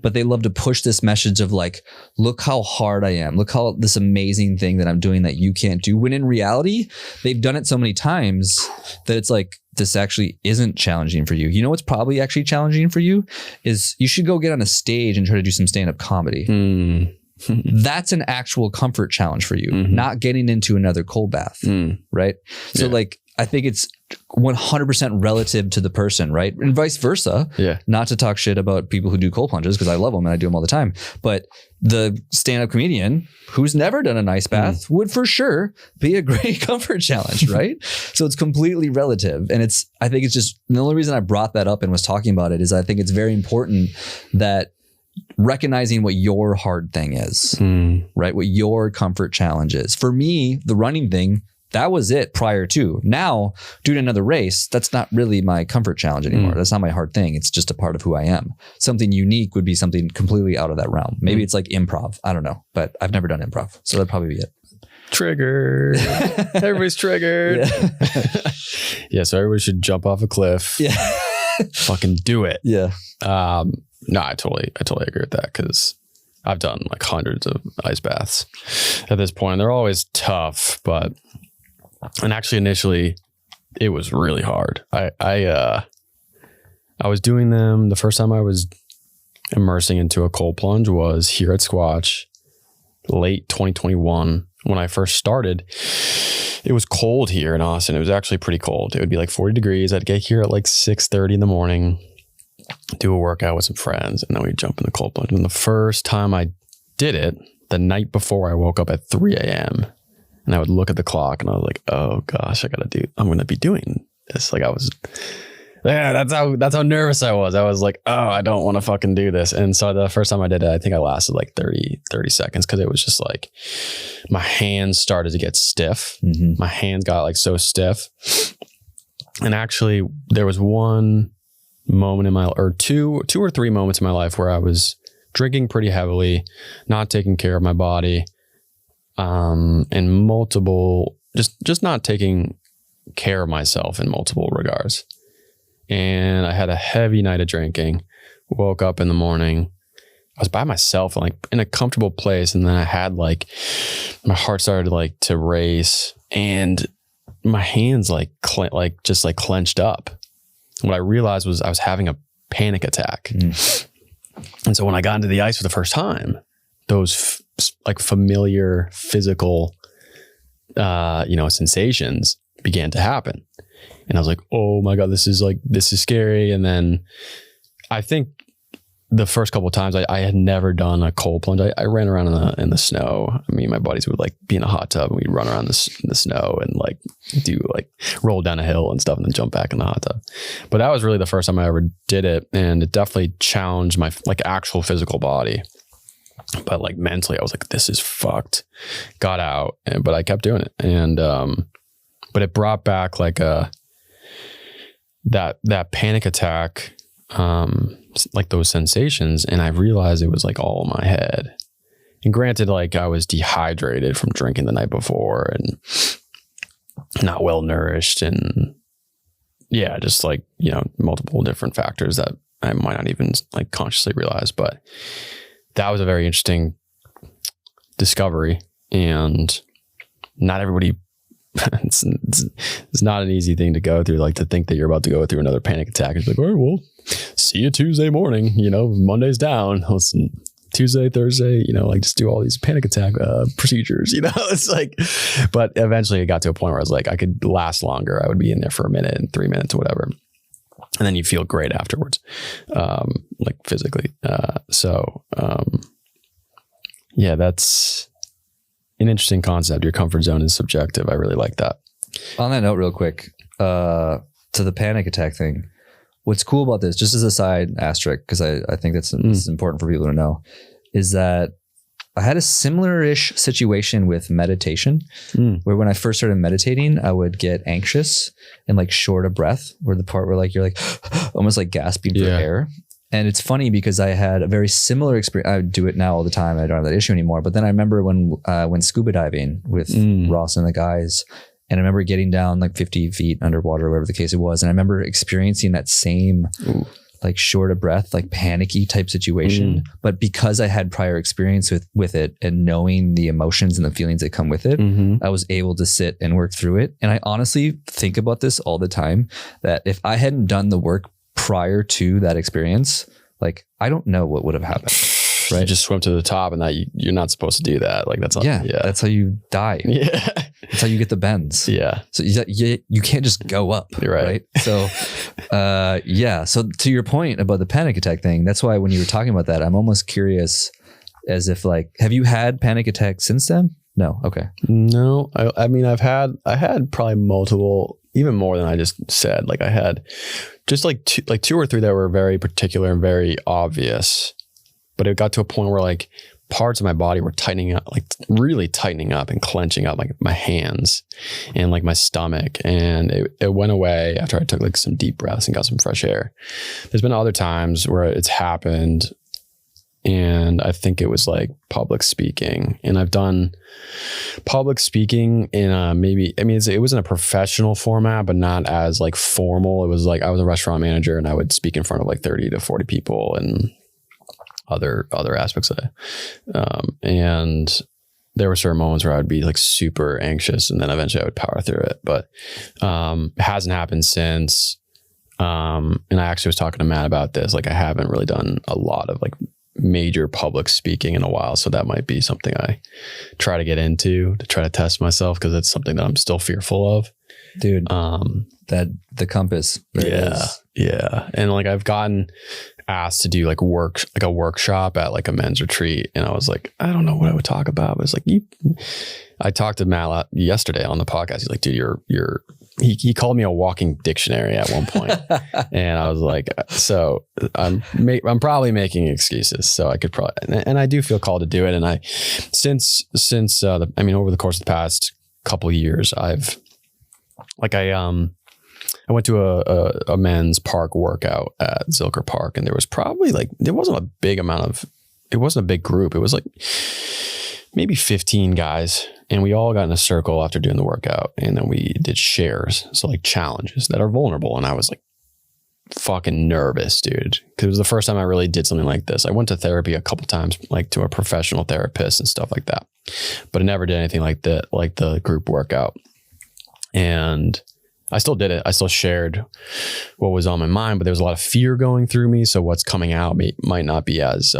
but they love to push this message of like, look how hard I am. Look how this amazing thing that I'm doing that you can't do. When in reality, they've done it so many times that it's like, this actually isn't challenging for you. You know what's probably actually challenging for you is you should go get on a stage and try to do some stand-up comedy. That's an actual comfort challenge for you, not getting into another cold bath, right? So like, I think it's 100% relative to the person, right? And vice versa. Not to talk shit about people who do cold plunges because I love them and I do them all the time. But the stand-up comedian who's never done an ice bath would for sure be a great comfort challenge, right? So it's completely relative. And I think it's just, the only reason I brought that up and was talking about it is I think it's very important that recognizing what your hard thing is, right? What your comfort challenge is. For me, the running thing, that was it prior to. Now, doing another race, that's not really my comfort challenge anymore. That's not my hard thing. It's just a part of who I am. Something unique would be something completely out of that realm. Maybe it's like improv. I don't know, but I've never done improv. So that'd probably be it. Triggered. Everybody's triggered. So everybody should jump off a cliff. Fucking do it. No, I totally agree with that because I've done like hundreds of ice baths at this point. They're always tough, and actually initially it was really hard. I was doing them. The first time I was immersing into a cold plunge was here at Squatch, late 2021. When I first started, it was cold here in Austin. It was actually pretty cold. It would be like 40 degrees. I'd get here at like 6:30 in the morning, do a workout with some friends, and then we'd jump in the cold plunge. And the first time I did it, the night before, I woke up at 3 a.m. and I would look at the clock and I was like, oh gosh, I'm going to be doing this. Like that's how nervous I was. I was like, oh, I don't want to fucking do this. And so the first time I did it, I think I lasted like 30 seconds because it was just like my hands started to get stiff. My hands got like so stiff. And actually there was one moment in two or three moments in my life where I was drinking pretty heavily, not taking care of my body, and multiple, just not taking care of myself in multiple regards. And I had a heavy night of drinking, woke up in the morning. I was by myself, like in a comfortable place. And then I had like, my heart started like to race and my hands just clenched up. What I realized was I was having a panic attack. And so when I got into the ice for the first time, those like familiar physical, sensations began to happen. And I was like, oh my God, this is scary. And then I think the first couple of times I had never done a cold plunge. I ran around in the snow. I mean, my buddies would like be in a hot tub and we'd run around in the snow and like roll down a hill and stuff and then jump back in the hot tub. But that was really the first time I ever did it. And it definitely challenged my like actual physical body. But like mentally, I was like, this is fucked. Got out, but I kept doing it. And, but it brought back like that panic attack, like those sensations. And I realized it was like all in my head. And granted, like I was dehydrated from drinking the night before and not well nourished. And yeah, just like, multiple different factors that I might not even like consciously realize. But that was a very interesting discovery. And not everybody, it's not an easy thing to go through, like to think that you're about to go through another panic attack. It's like, all right, well, see you Tuesday morning, Monday's down. Listen, Tuesday, Thursday, like just do all these panic attack procedures, it's like, but eventually it got to a point where I was like, I could last longer. I would be in there for a minute and 3 minutes or whatever. And then you feel great afterwards, like physically. Yeah, that's an interesting concept. Your comfort zone is subjective. I really like that. On that note, real quick, to the panic attack thing, what's cool about this, just as a side asterisk, because I think this is important for people to know, is that I had a similar-ish situation with meditation, where when I first started meditating, I would get anxious and like short of breath, where the part where like you're like almost like gasping for air. And it's funny because I had a very similar experience. I do it now all the time. I don't have that issue anymore. But then I remember when scuba diving with Ross and the guys, and I remember getting down like 50 feet underwater, whatever the case it was. And I remember experiencing that same like short of breath, like panicky type situation. But because I had prior experience with it and knowing the emotions and the feelings that come with it, I was able to sit and work through it. And I honestly think about this all the time, that if I hadn't done the work prior to that experience, like I don't know what would have happened. Right? You just swim to the top, and that you're not supposed to do that. Like that's that's how you die. Yeah, that's how you get the bends. Yeah, so you can't just go up. You're right. So, So to your point about the panic attack thing, that's why when you were talking about that, I'm almost curious, as if like, have you had panic attacks since then? No. Okay. No, I mean, I had probably multiple, even more than I just said. Like I had just like two or three that were very particular and very obvious. But it got to a point where like parts of my body were tightening up, like really tightening up and clenching up, like my hands and like my stomach. And it went away after I took like some deep breaths and got some fresh air. There's been other times where it's happened, and I think it was like public speaking. And I've done public speaking in it was in a professional format, but not as like formal. It was like I was a restaurant manager and I would speak in front of like 30 to 40 people and other aspects of it. And there were certain moments where I would be like super anxious, and then eventually I would power through it. But it hasn't happened since. And I actually was talking to Matt about this. Like I haven't really done a lot of like major public speaking in a while. So that might be something I try to get into to try to test myself, because it's something that I'm still fearful of. Dude, that the compass. Yeah. And like I've gotten asked to do like a workshop at like a men's retreat, and I was like, I don't know what I would talk about. But it's like I talked to Matt yesterday on the podcast. He's like, dude, he called me a walking dictionary at one point. And I was like, so I'm probably making excuses. So I could probably, and I do feel called to do it. And since over the course of the past couple of years, I went to a men's park workout at Zilker Park, and there was probably there wasn't a big amount of it wasn't a big group. It was like maybe 15 guys. And we all got in a circle after doing the workout. And then we did shares. So like challenges that are vulnerable. And I was like fucking nervous, dude. Because it was the first time I really did something like this. I went to therapy a couple times, like to a professional therapist and stuff like that. But I never did anything like that, like the group workout. And I still did it. I still shared what was on my mind, but there was a lot of fear going through me. So what's coming out might not be as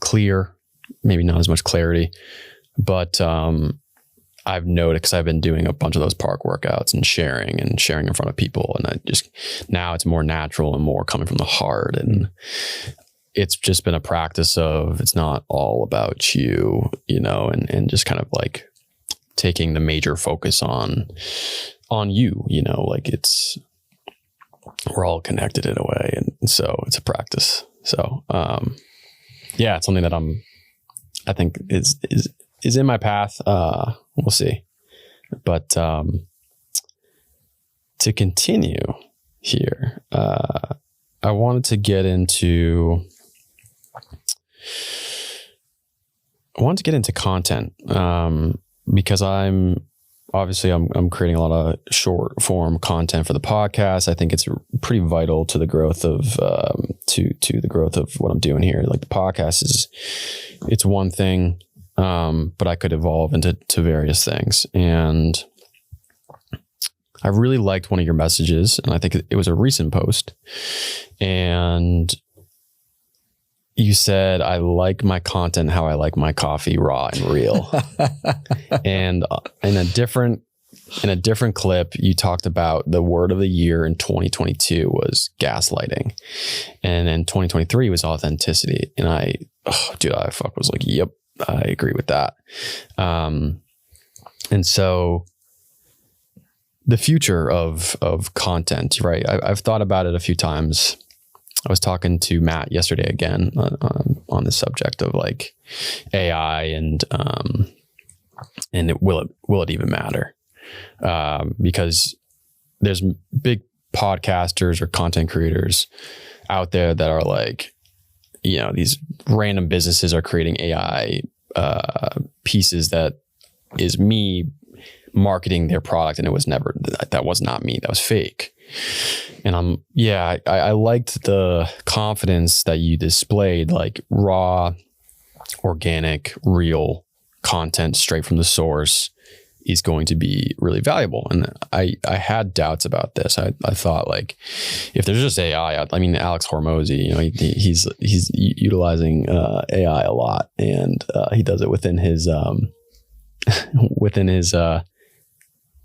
clear, maybe not as much clarity. But I've noticed, because I've been doing a bunch of those park workouts and sharing in front of people. And now it's more natural and more coming from the heart. And it's just been a practice of, it's not all about you, and just kind of like taking the major focus on you, like we're all connected in a way. And so it's a practice. So, it's something that I think is in my path. We'll see. But, to continue here, I wanted to get into content, because I'm creating a lot of short form content for the podcast. I think it's pretty vital to the growth of to the growth of what I'm doing here. Like the podcast it's one thing, but I could evolve into various things. And I really liked one of your messages, and I think it was a recent post, and you said, I like my content how I like my coffee, raw and real. And in a different clip, you talked about the word of the year in 2022 was gaslighting. And then 2023 was authenticity. And I was like, yep, I agree with that. And so the future of content, right? I've thought about it a few times. I was talking to Matt yesterday again on the subject of like AI and will it even matter? Because there's big podcasters or content creators out there that are like, these random businesses are creating AI pieces that is me marketing their product, and that was not me. That was fake. And I liked the confidence that you displayed, like raw, organic, real content straight from the source is going to be really valuable. And I had doubts about this. I thought, like, if there's just AI, Alex Hormozy, he's utilizing AI a lot, and he does it within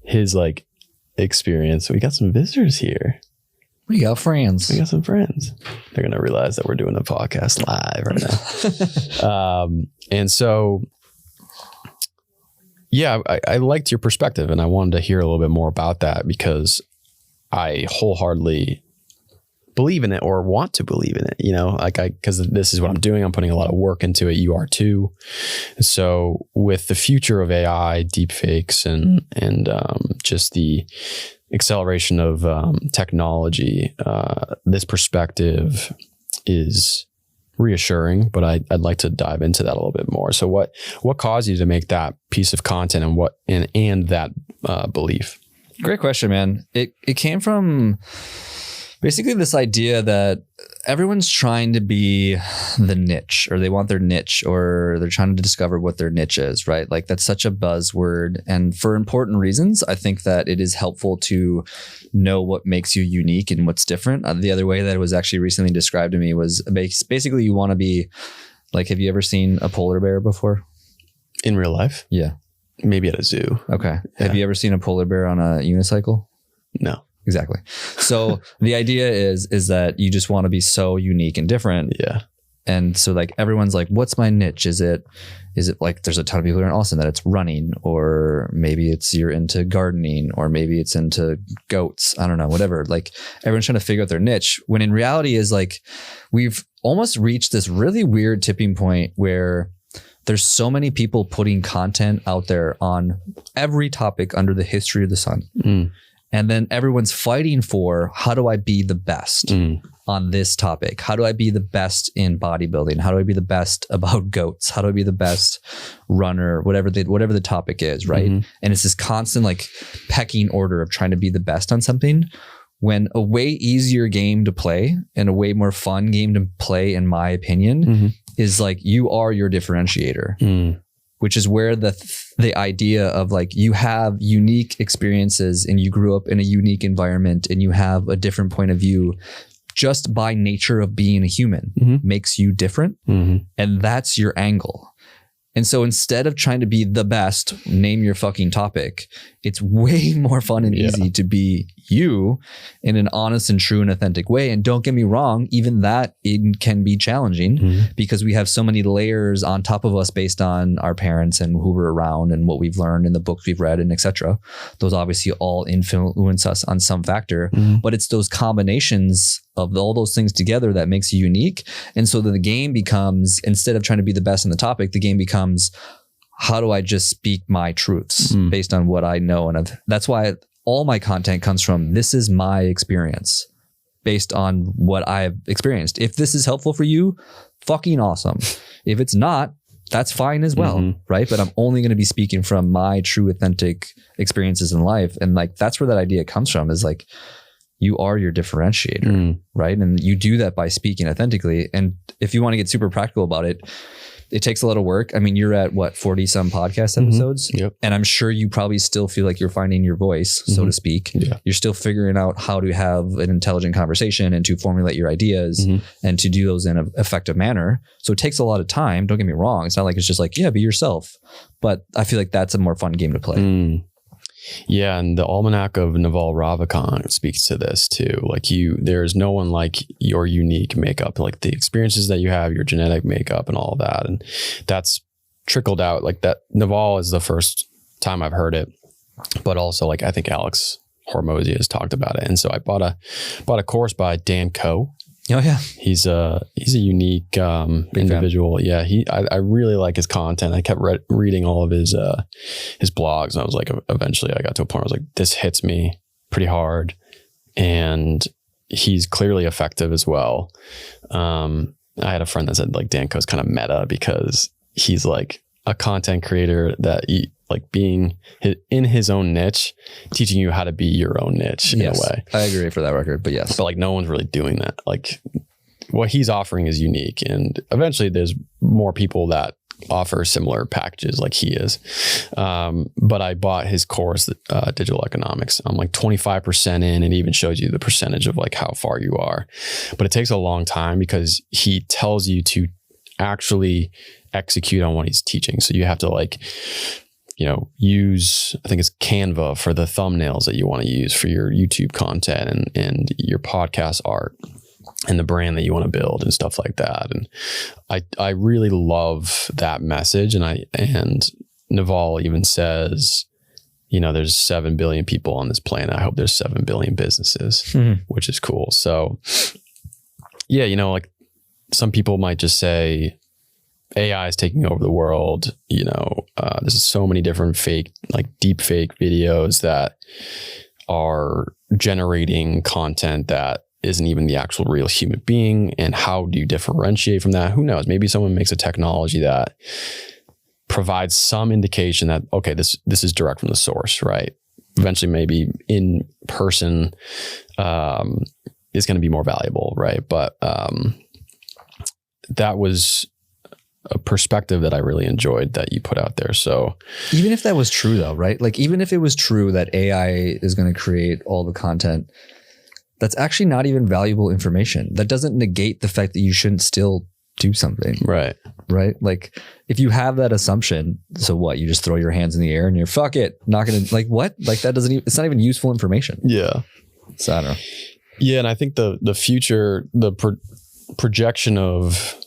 his like experience. We got some visitors here. We got friends. We got some friends. They're going to realize that we're doing the podcast live right now. And so, I liked your perspective, and I wanted to hear a little bit more about that, because I wholeheartedly believe in it, or want to believe in it, because this is what I'm doing. I'm putting a lot of work into it. You are too. So with the future of AI, deepfakes, and just the acceleration of technology, this perspective is reassuring, but I'd like to dive into that a little bit more. So what caused you to make that piece of content, and that belief? Great question, man. It came from basically this idea that everyone's trying to be the niche, or they want their niche, or they're trying to discover what their niche is, right? Like that's such a buzzword. And for important reasons, I think that it is helpful to know what makes you unique and what's different. The other way that it was actually recently described to me was basically you want to be like, have you ever seen a polar bear before? In real life? Yeah. Maybe at a zoo. Okay. Yeah. Have you ever seen a polar bear on a unicycle? No. Exactly. So the idea is that you just want to be so unique and different. Yeah. And so like everyone's like, what's my niche? Is it like there's a ton of people here in Austin that it's running, or maybe it's you're into gardening, or maybe it's into goats. I don't know, whatever. Like everyone's trying to figure out their niche, when in reality is like we've almost reached this really weird tipping point where there's so many people putting content out there on every topic under the history of the sun. Mm. And then everyone's fighting for, how do I be the best? Mm. on this topic? How do I be the best in bodybuilding? How do I be the best about goats? How do I be the best runner? Whatever the topic is, right? Mm-hmm. And it's this constant like pecking order of trying to be the best on something, when a way easier game to play and a way more fun game to play, in my opinion, mm-hmm. is like you are your differentiator. Mm. Which is where the idea of like you have unique experiences and you grew up in a unique environment and you have a different point of view just by nature of being a human mm-hmm. makes you different. Mm-hmm. And that's your angle. And so instead of trying to be the best, name your fucking topic, it's way more fun and easy to be you in an honest and true and authentic way. And don't get me wrong, even that it can be challenging mm-hmm. because we have so many layers on top of us based on our parents and who we're around and what we've learned and the books we've read and etc. Those obviously all influence us on some factor, mm-hmm. but it's those combinations of all those things together that makes you unique. And so the game becomes, instead of trying to be the best in the topic, the game becomes, how do I just speak my truths based on what I know? And that's why all my content comes from, this is my experience based on what I've experienced. If this is helpful for you, fucking awesome. If it's not, that's fine as well, mm-hmm. right? But I'm only going to be speaking from my true, authentic experiences in life. And like, that's where that idea comes from, is like, you are your differentiator, right? And you do that by speaking authentically. And if you want to get super practical about it, it takes a lot of work. I mean, you're at what, 40 some podcast episodes? Mm-hmm. Yep. And I'm sure you probably still feel like you're finding your voice, so mm-hmm. to speak. Yeah. You're still figuring out how to have an intelligent conversation and to formulate your ideas mm-hmm. and to do those in an effective manner. So it takes a lot of time. Don't get me wrong. It's not like it's just like, yeah, be yourself. But I feel like that's a more fun game to play. Yeah, and the Almanac of Naval Ravikant speaks to this too. Like there's no one like your unique makeup, like the experiences that you have, your genetic makeup and all of that. And that's trickled out like that. Naval is the first time I've heard it, but also like I think Alex Hormozy has talked about it. And so I bought a course by Dan Coe. Oh yeah, he's a unique individual. Fan. Yeah, I really like his content. I kept reading all of his blogs, and I was like, eventually, I got to a point where I was like, this hits me pretty hard, and he's clearly effective as well. I had a friend that said like Dan Coe's kind of meta because he's like a content creator that like being in his own niche, teaching you how to be your own niche in a way. I agree for that record, but yes. But like no one's really doing that. Like what he's offering is unique. And eventually there's more people that offer similar packages like he is. But I bought his course, Digital Economics. I'm like 25% in. It even shows you the percentage of like how far you are. But it takes a long time because he tells you to actually execute on what he's teaching. So you have to like, use, I think it's Canva for the thumbnails that you want to use for your YouTube content and your podcast art and the brand that you want to build and stuff like that. And I really love that message. And Naval even says, there's 7 billion people on this planet. I hope there's 7 billion businesses, which is cool. So yeah, like some people might just say, AI is taking over the world. There's so many different fake, like deep fake videos that are generating content that isn't even the actual real human being. And how do you differentiate from that? Who knows? Maybe someone makes a technology that provides some indication that, okay, this is direct from the source, right? Eventually, maybe in person is going to be more valuable, right? But that was a perspective that I really enjoyed that you put out there. So even if that was true though, right? Like even if it was true that AI is going to create all the content, that's actually not even valuable information. That doesn't negate the fact that you shouldn't still do something. Right. Right. Like if you have that assumption, so what, you just throw your hands in the air and you're fuck it, not going to like what? Like that doesn't even, it's not even useful information. Yeah. So I don't know. Yeah. And I think the future, the projection of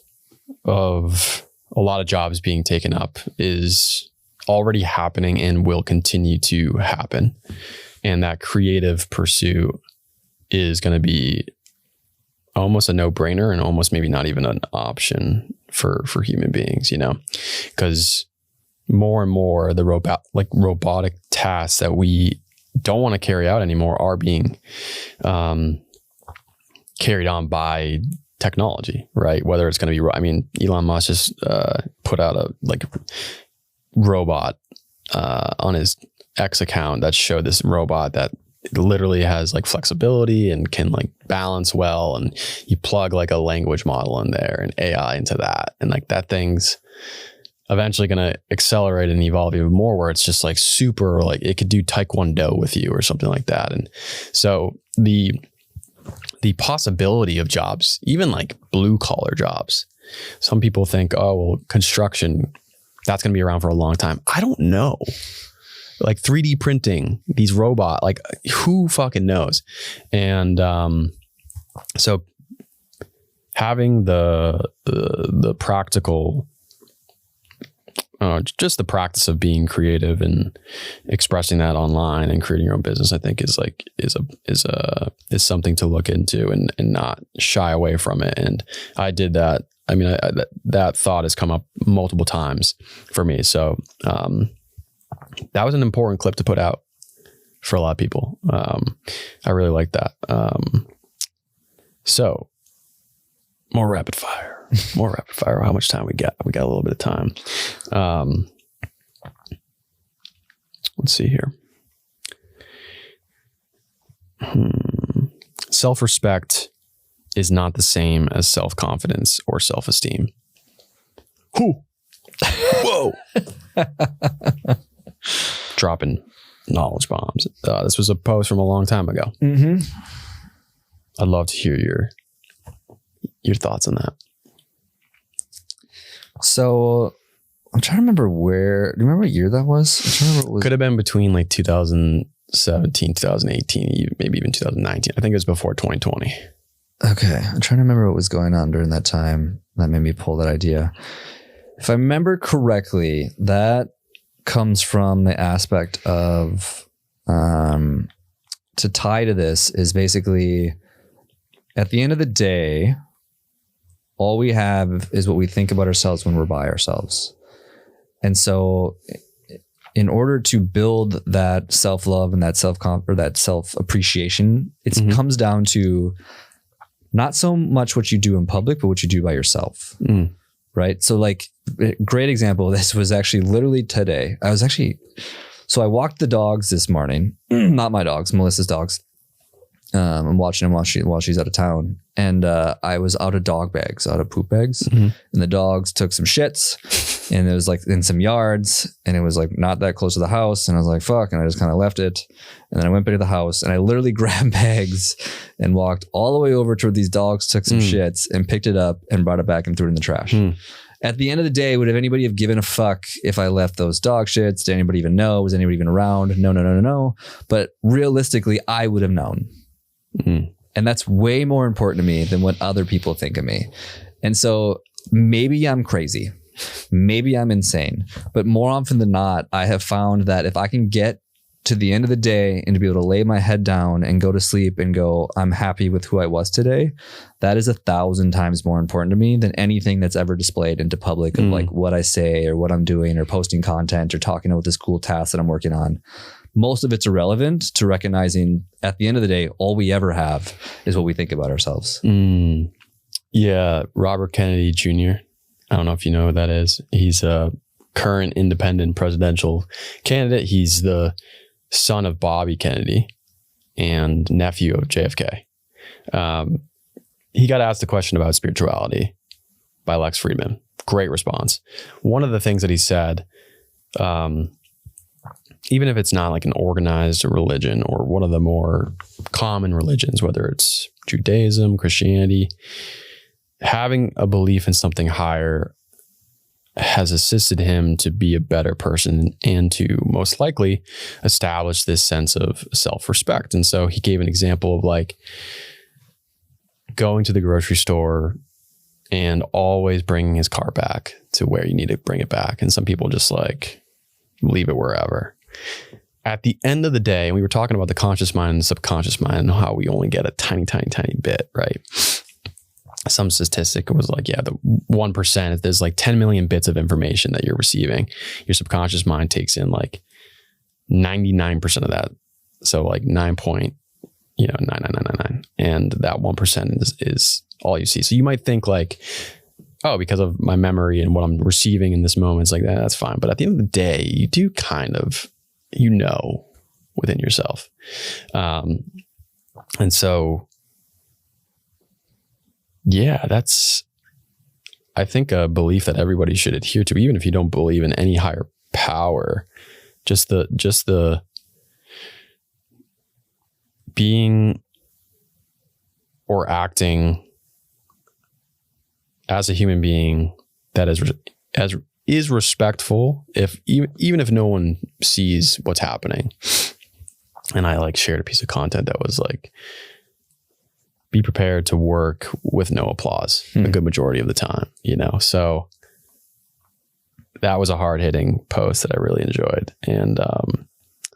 a lot of jobs being taken up is already happening and will continue to happen. And that creative pursuit is going to be almost a no-brainer and almost maybe not even an option for human beings, because more and more the robotic tasks that we don't want to carry out anymore are being carried on by technology, right? Whether it's going to be, I mean, Elon Musk just put out a like robot on his X account that showed this robot that literally has like flexibility and can like balance well, and you plug like a language model in there and AI into that, and like that thing's eventually going to accelerate and evolve even more, where it's just like super, like it could do taekwondo with you or something like that. And so the possibility of jobs, even like blue collar jobs, some people think, oh, well, construction, that's going to be around for a long time. I don't know. Like 3D printing, these robot, like who fucking knows? And so having the practical, just the practice of being creative and expressing that online and creating your own business, I think is something to look into and not shy away from it. And I did that. I mean, that thought has come up multiple times for me. So that was an important clip to put out for a lot of people. I really like that. So more rapid fire. How much time we got? We got a little bit of time. Let's see here. Self-respect is not the same as self-confidence or self-esteem. Whoa. Dropping knowledge bombs. This was a post from a long time ago. Mm-hmm. I'd love to hear your thoughts on that. So I'm trying to remember do you remember what year that was? I'm trying to remember Could have been between like 2017, 2018, maybe even 2019. I think it was before 2020. Okay. I'm trying to remember what was going on during that time. That made me pull that idea. If I remember correctly, that comes from the aspect of, to tie to this is basically at the end of the day, all we have is what we think about ourselves when we're by ourselves. And so in order to build that self-love and that self-appreciation, it comes down to not so much what you do in public, but what you do by yourself. Right. So like a great example of this was actually literally today. So I walked the dogs this morning, not my dogs, Melissa's dogs. I'm watching them while she's out of town. And I was out of dog bags, out of poop bags. And the dogs took some shits and it was like in some yards and it was like not that close to the house. And I was like, fuck. And I just kind of left it. And then I went back to the house and I literally grabbed bags and walked all the way over to where these dogs took some shits and picked it up and brought it back and threw it in the trash. At the end of the day, would anybody have given a fuck if I left those dog shits? Did anybody even know? Was anybody even around? No. But realistically, I would have known. And that's way more important to me than what other people think of me. And so maybe I'm crazy. Maybe I'm insane. But more often than not, I have found that if I can get to the end of the day and to be able to lay my head down and go to sleep and go, I'm happy with who I was today, that is 1,000 times more important to me than anything that's ever displayed into public of like what I say or what I'm doing or posting content or talking about this cool task that I'm working on. Most of it's irrelevant to recognizing at the end of the day, all we ever have is what we think about ourselves. Yeah. Robert Kennedy Jr. I don't know if you know who that is. He's a current independent presidential candidate. He's the son of Bobby Kennedy and nephew of JFK. He got asked a question about spirituality by Lex Friedman. Great response. One of the things that he said, even if it's not like an organized religion or one of the more common religions, whether it's Judaism, Christianity, having a belief in something higher has assisted him to be a better person and to most likely establish this sense of self-respect. And so he gave an example of like going to the grocery store and always bringing his car back to where you need to bring it back. And some people just like leave it wherever. At the end of the day, and we were talking about the conscious mind and the subconscious mind and how we only get a tiny, tiny, tiny bit, right? Some statistic was like, yeah, the 1%, if there's like 10 million bits of information that you're receiving, your subconscious mind takes in like 99% of that. So like 9.9 $9,999. And that 1% is all you see. So you might think like, oh, because of my memory and what I'm receiving in this moment, it's like that's fine. But at the end of the day, you do kind of, within yourself. And so, yeah, that's, I think, a belief that everybody should adhere to, even if you don't believe in any higher power. Just the being or acting as a human being that is respectful, even if no one sees what's happening. And I like shared a piece of content that was like, be prepared to work with no applause a good majority of the time, So that was a hard hitting post that I really enjoyed. And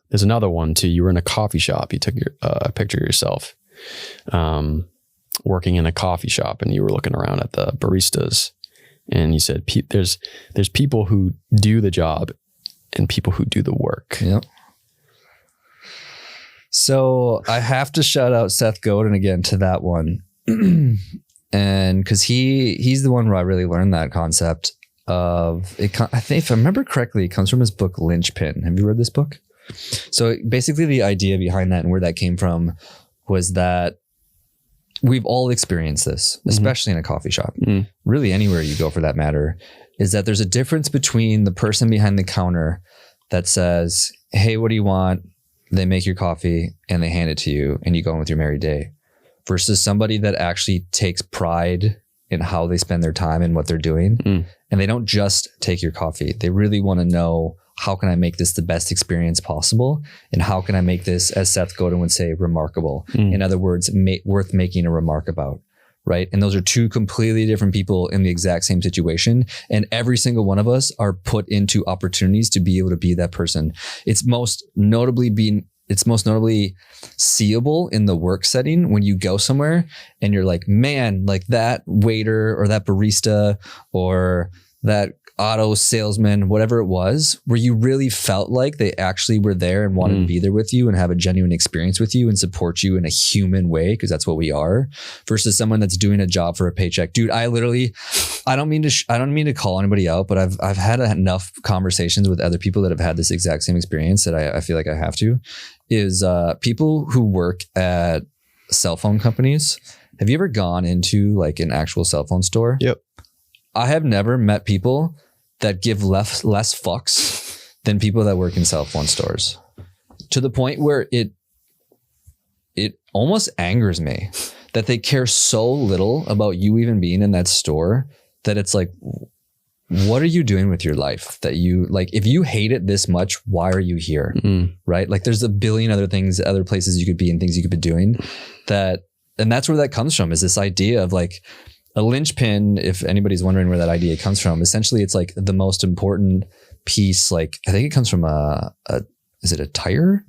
there's another one too. You were in a coffee shop. You took a picture of yourself working in a coffee shop, and you were looking around at the baristas, and you said, there's people who do the job and people who do the work. Yep. So I have to shout out Seth Godin again to that one. And cause he's the one where I really learned that concept of it. I think if I remember correctly, it comes from his book, Lynchpin. Have you read this book? So basically the idea behind that and where that came from was that we've all experienced this, especially in a coffee shop, really anywhere you go for that matter, is that there's a difference between the person behind the counter that says, hey, what do you want? They make your coffee and they hand it to you and you go on with your merry day, versus somebody that actually takes pride in how they spend their time and what they're doing. And they don't just take your coffee. They really want to know, how can I make this the best experience possible? And how can I make this, as Seth Godin would say, remarkable? In other words, worth making a remark about, right? And those are two completely different people in the exact same situation. And every single one of us are put into opportunities to be able to be that person. It's most notably seeable in the work setting when you go somewhere and you're like, man, like that waiter or that barista or that auto salesman, whatever it was, where you really felt like they actually were there and wanted to be there with you and have a genuine experience with you and support you in a human way, because that's what we are, versus someone that's doing a job for a paycheck. Dude, I don't mean to call anybody out, but I've had enough conversations with other people that have had this exact same experience that I feel like I have to, is people who work at cell phone companies. Have you ever gone into like an actual cell phone store? Yep. I have never met people that give less fucks than people that work in cell phone stores, to the point where it almost angers me that they care so little about you even being in that store, that it's like, what are you doing with your life that you like? If you hate it this much, why are you here? Right? Like there's a billion other things, other places you could be and things you could be doing and that's where that comes from, is this idea of like, a linchpin, if anybody's wondering where that idea comes from, essentially it's like the most important piece. Like I think it comes from is it a tire?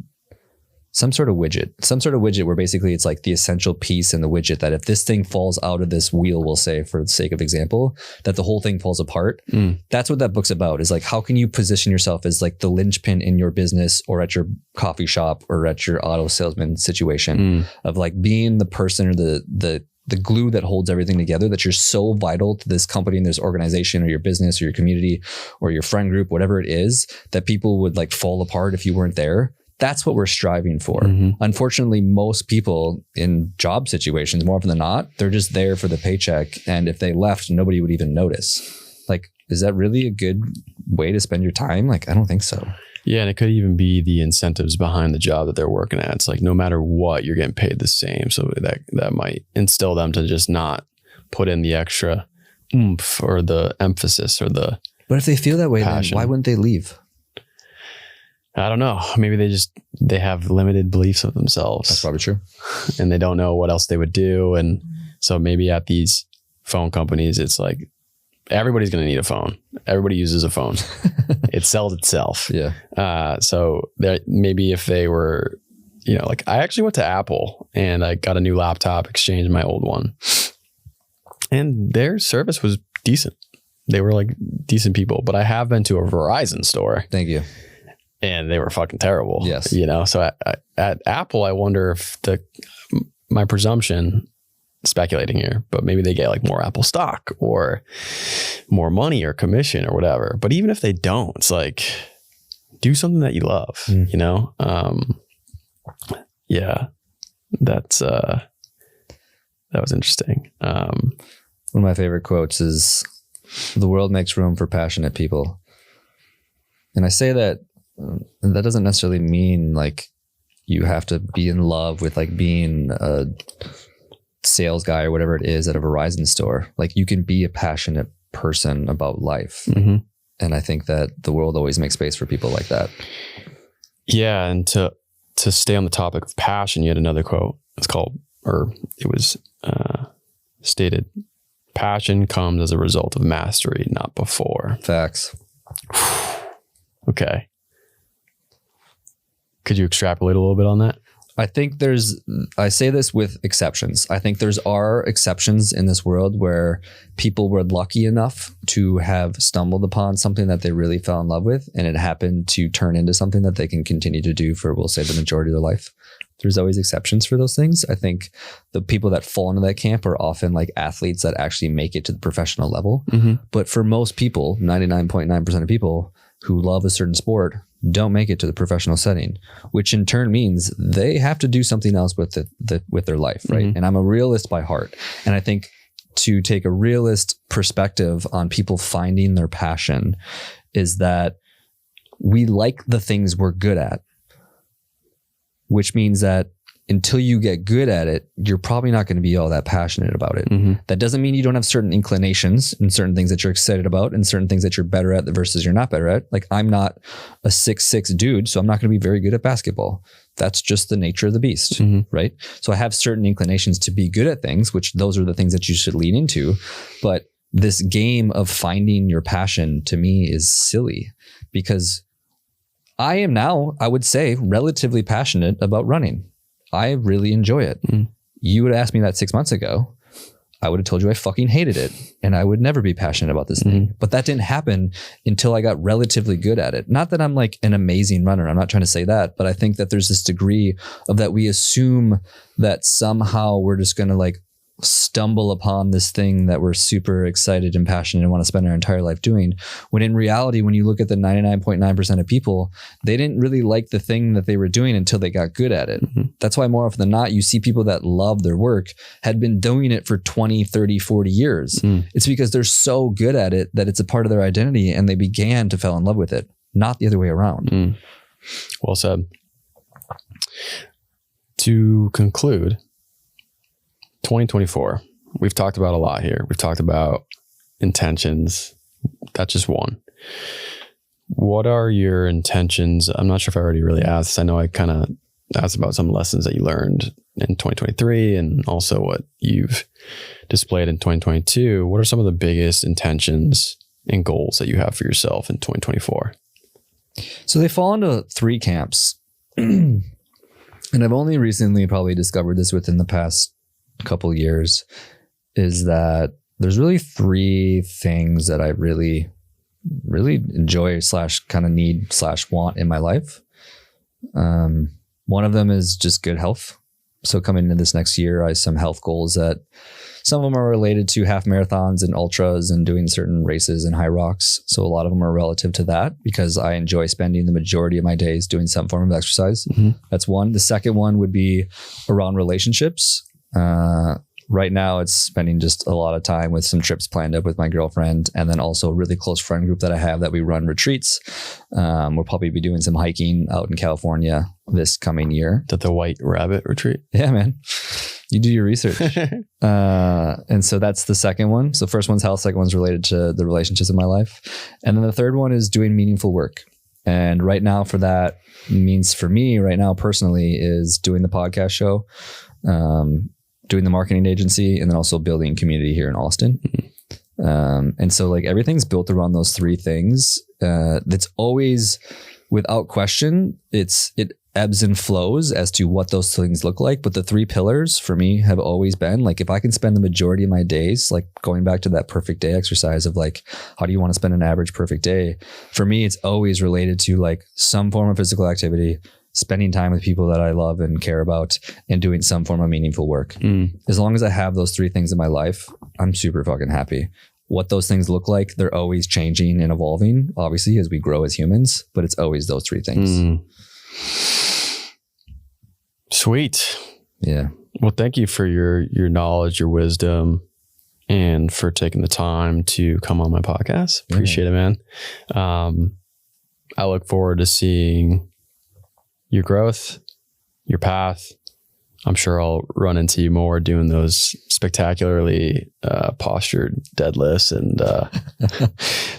Some sort of widget where basically it's like the essential piece in the widget that if this thing falls out of this wheel, we'll say for the sake of example, that the whole thing falls apart. That's what that book's about, is like, how can you position yourself as like the linchpin in your business or at your coffee shop or at your auto salesman situation of like being the person or the glue that holds everything together, that you're so vital to this company and this organization or your business or your community or your friend group, whatever it is, that people would like fall apart if you weren't there. That's what we're striving for. Unfortunately, most people in job situations, more often than not, they're just there for the paycheck. And if they left, nobody would even notice. Like, is that really a good way to spend your time? Like, I don't think so. Yeah. And it could even be the incentives behind the job that they're working at. It's like, no matter what, you're getting paid the same. So that might instill them to just not put in the extra oomph or the emphasis or the But if they feel that way, passion. Then why wouldn't they leave? I don't know. Maybe they have limited beliefs of themselves. That's probably true. And they don't know what else they would do. And so maybe at these phone companies, it's like, everybody's going to need a phone. Everybody uses a phone. It sells itself. Yeah. So maybe if they were, like I actually went to Apple and I got a new laptop, exchanged my old one, and their service was decent. They were like decent people, but I have been to a Verizon store. Thank you. and they were fucking terrible. Yes. You know, so at Apple, I wonder if my presumption, speculating here, but maybe they get like more Apple stock or more money or commission or whatever. But even if they don't, it's like, do something that you love, you know? Yeah, that was interesting. One of my favorite quotes is, "The world makes room for passionate people." And I say that doesn't necessarily mean like you have to be in love with like being a sales guy or whatever it is at a Verizon store. Like you can be a passionate person about life. Mm-hmm. And I think that the world always makes space for people like that. Yeah. And to stay on the topic of passion, you had another quote. It was stated, "Passion comes as a result of mastery, not before." Facts. Okay. Could you extrapolate a little bit on that? I think I say this with exceptions. I think are exceptions in this world where people were lucky enough to have stumbled upon something that they really fell in love with, and it happened to turn into something that they can continue to do for, we'll say, the majority of their life. There's always exceptions for those things. I think the people that fall into that camp are often like athletes that actually make it to the professional level. Mm-hmm. But for most people, 99.9% of people who love a certain sport don't make it to the professional setting, which in turn means they have to do something else with their life, right? Mm-hmm. And I'm a realist by heart. And I think to take a realist perspective on people finding their passion is that we like the things we're good at, which means that until you get good at it, you're probably not going to be all that passionate about it. Mm-hmm. That doesn't mean you don't have certain inclinations and certain things that you're excited about and certain things that you're better at versus you're not better at. Like I'm not a 6'6" dude, so I'm not going to be very good at basketball. That's just the nature of the beast, right? So I have certain inclinations to be good at things, which those are the things that you should lean into. But this game of finding your passion to me is silly because I am now, I would say, relatively passionate about running. I really enjoy it. You would have asked me that 6 months ago, I would have told you I fucking hated it and I would never be passionate about this thing. But that didn't happen until I got relatively good at it. Not that I'm like an amazing runner. I'm not trying to say that, but I think that there's this degree of that we assume that somehow we're just going to like stumble upon this thing that we're super excited and passionate and want to spend our entire life doing. When in reality, when you look at the 99.9% of people, they didn't really like the thing that they were doing until they got good at it. That's why more often than not, you see people that love their work had been doing it for 20, 30, 40 years. It's because they're so good at it that it's a part of their identity and they began to fall in love with it, not the other way around. Well said. To conclude, 2024, we've talked about a lot here. We've talked about intentions. That's just one. What are your intentions? I'm not sure if I already really asked. I know I kind of asked about some lessons that you learned in 2023 and also what you've displayed in 2022. What are some of the biggest intentions and goals that you have for yourself in 2024? So they fall into three camps. And I've only recently probably discovered this within the past couple years, is that there's really three things that I really enjoy / kind of need / want in my life. One of them is just good health. So coming into this next year, I have some health goals that some of them are related to half marathons and ultras and doing certain races and high rocks. So a lot of them are relative to that because I enjoy spending the majority of my days doing some form of exercise. That's one. The second one would be around relationships. Right now it's spending just a lot of time with some trips planned up with my girlfriend and then also a really close friend group that I have that we run retreats. We'll probably be doing some hiking out in California this coming year. At the White Rabbit retreat? Yeah, man. You do your research. And so that's the second one. So first one's health, second one's related to the relationships in my life. And then the third one is doing meaningful work. And right now for that means for me right now personally is doing the podcast show, doing the marketing agency, and then also building community here in Austin. And so like everything's built around those three things. That's always without question, it ebbs and flows as to what those things look like. But the 3 pillars for me have always been like, if I can spend the majority of my days, like going back to that perfect day exercise of like, how do you want to spend an average perfect day? For me, it's always related to like some form of physical activity, spending time with people that I love and care about, and doing some form of meaningful work. As long as I have those 3 things in my life, I'm super fucking happy. What those things look like, they're always changing and evolving, obviously, as we grow as humans, but it's always those 3 things. Sweet. Yeah. Well, thank you for your knowledge, your wisdom, and for taking the time to come on my podcast. Appreciate it, man. I look forward to seeing your growth, your path. I'm sure I'll run into you more doing those spectacularly postured deadlifts,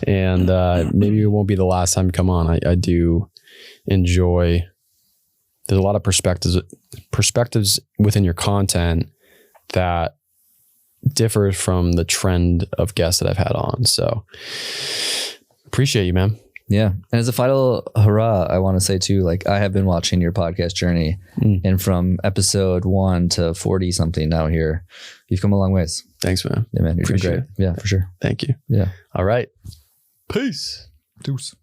and maybe it won't be the last time you come on. I do enjoy. There's a lot of perspectives within your content that differs from the trend of guests that I've had on. So appreciate you, man. Yeah. And as a final hurrah, I want to say too, like I have been watching your podcast journey, and from episode 1 to 40 something now here, you've come a long ways. Thanks, man. Yeah, man. You're doing great. Yeah, for sure. Thank you. Yeah. All right. Peace. Deuce.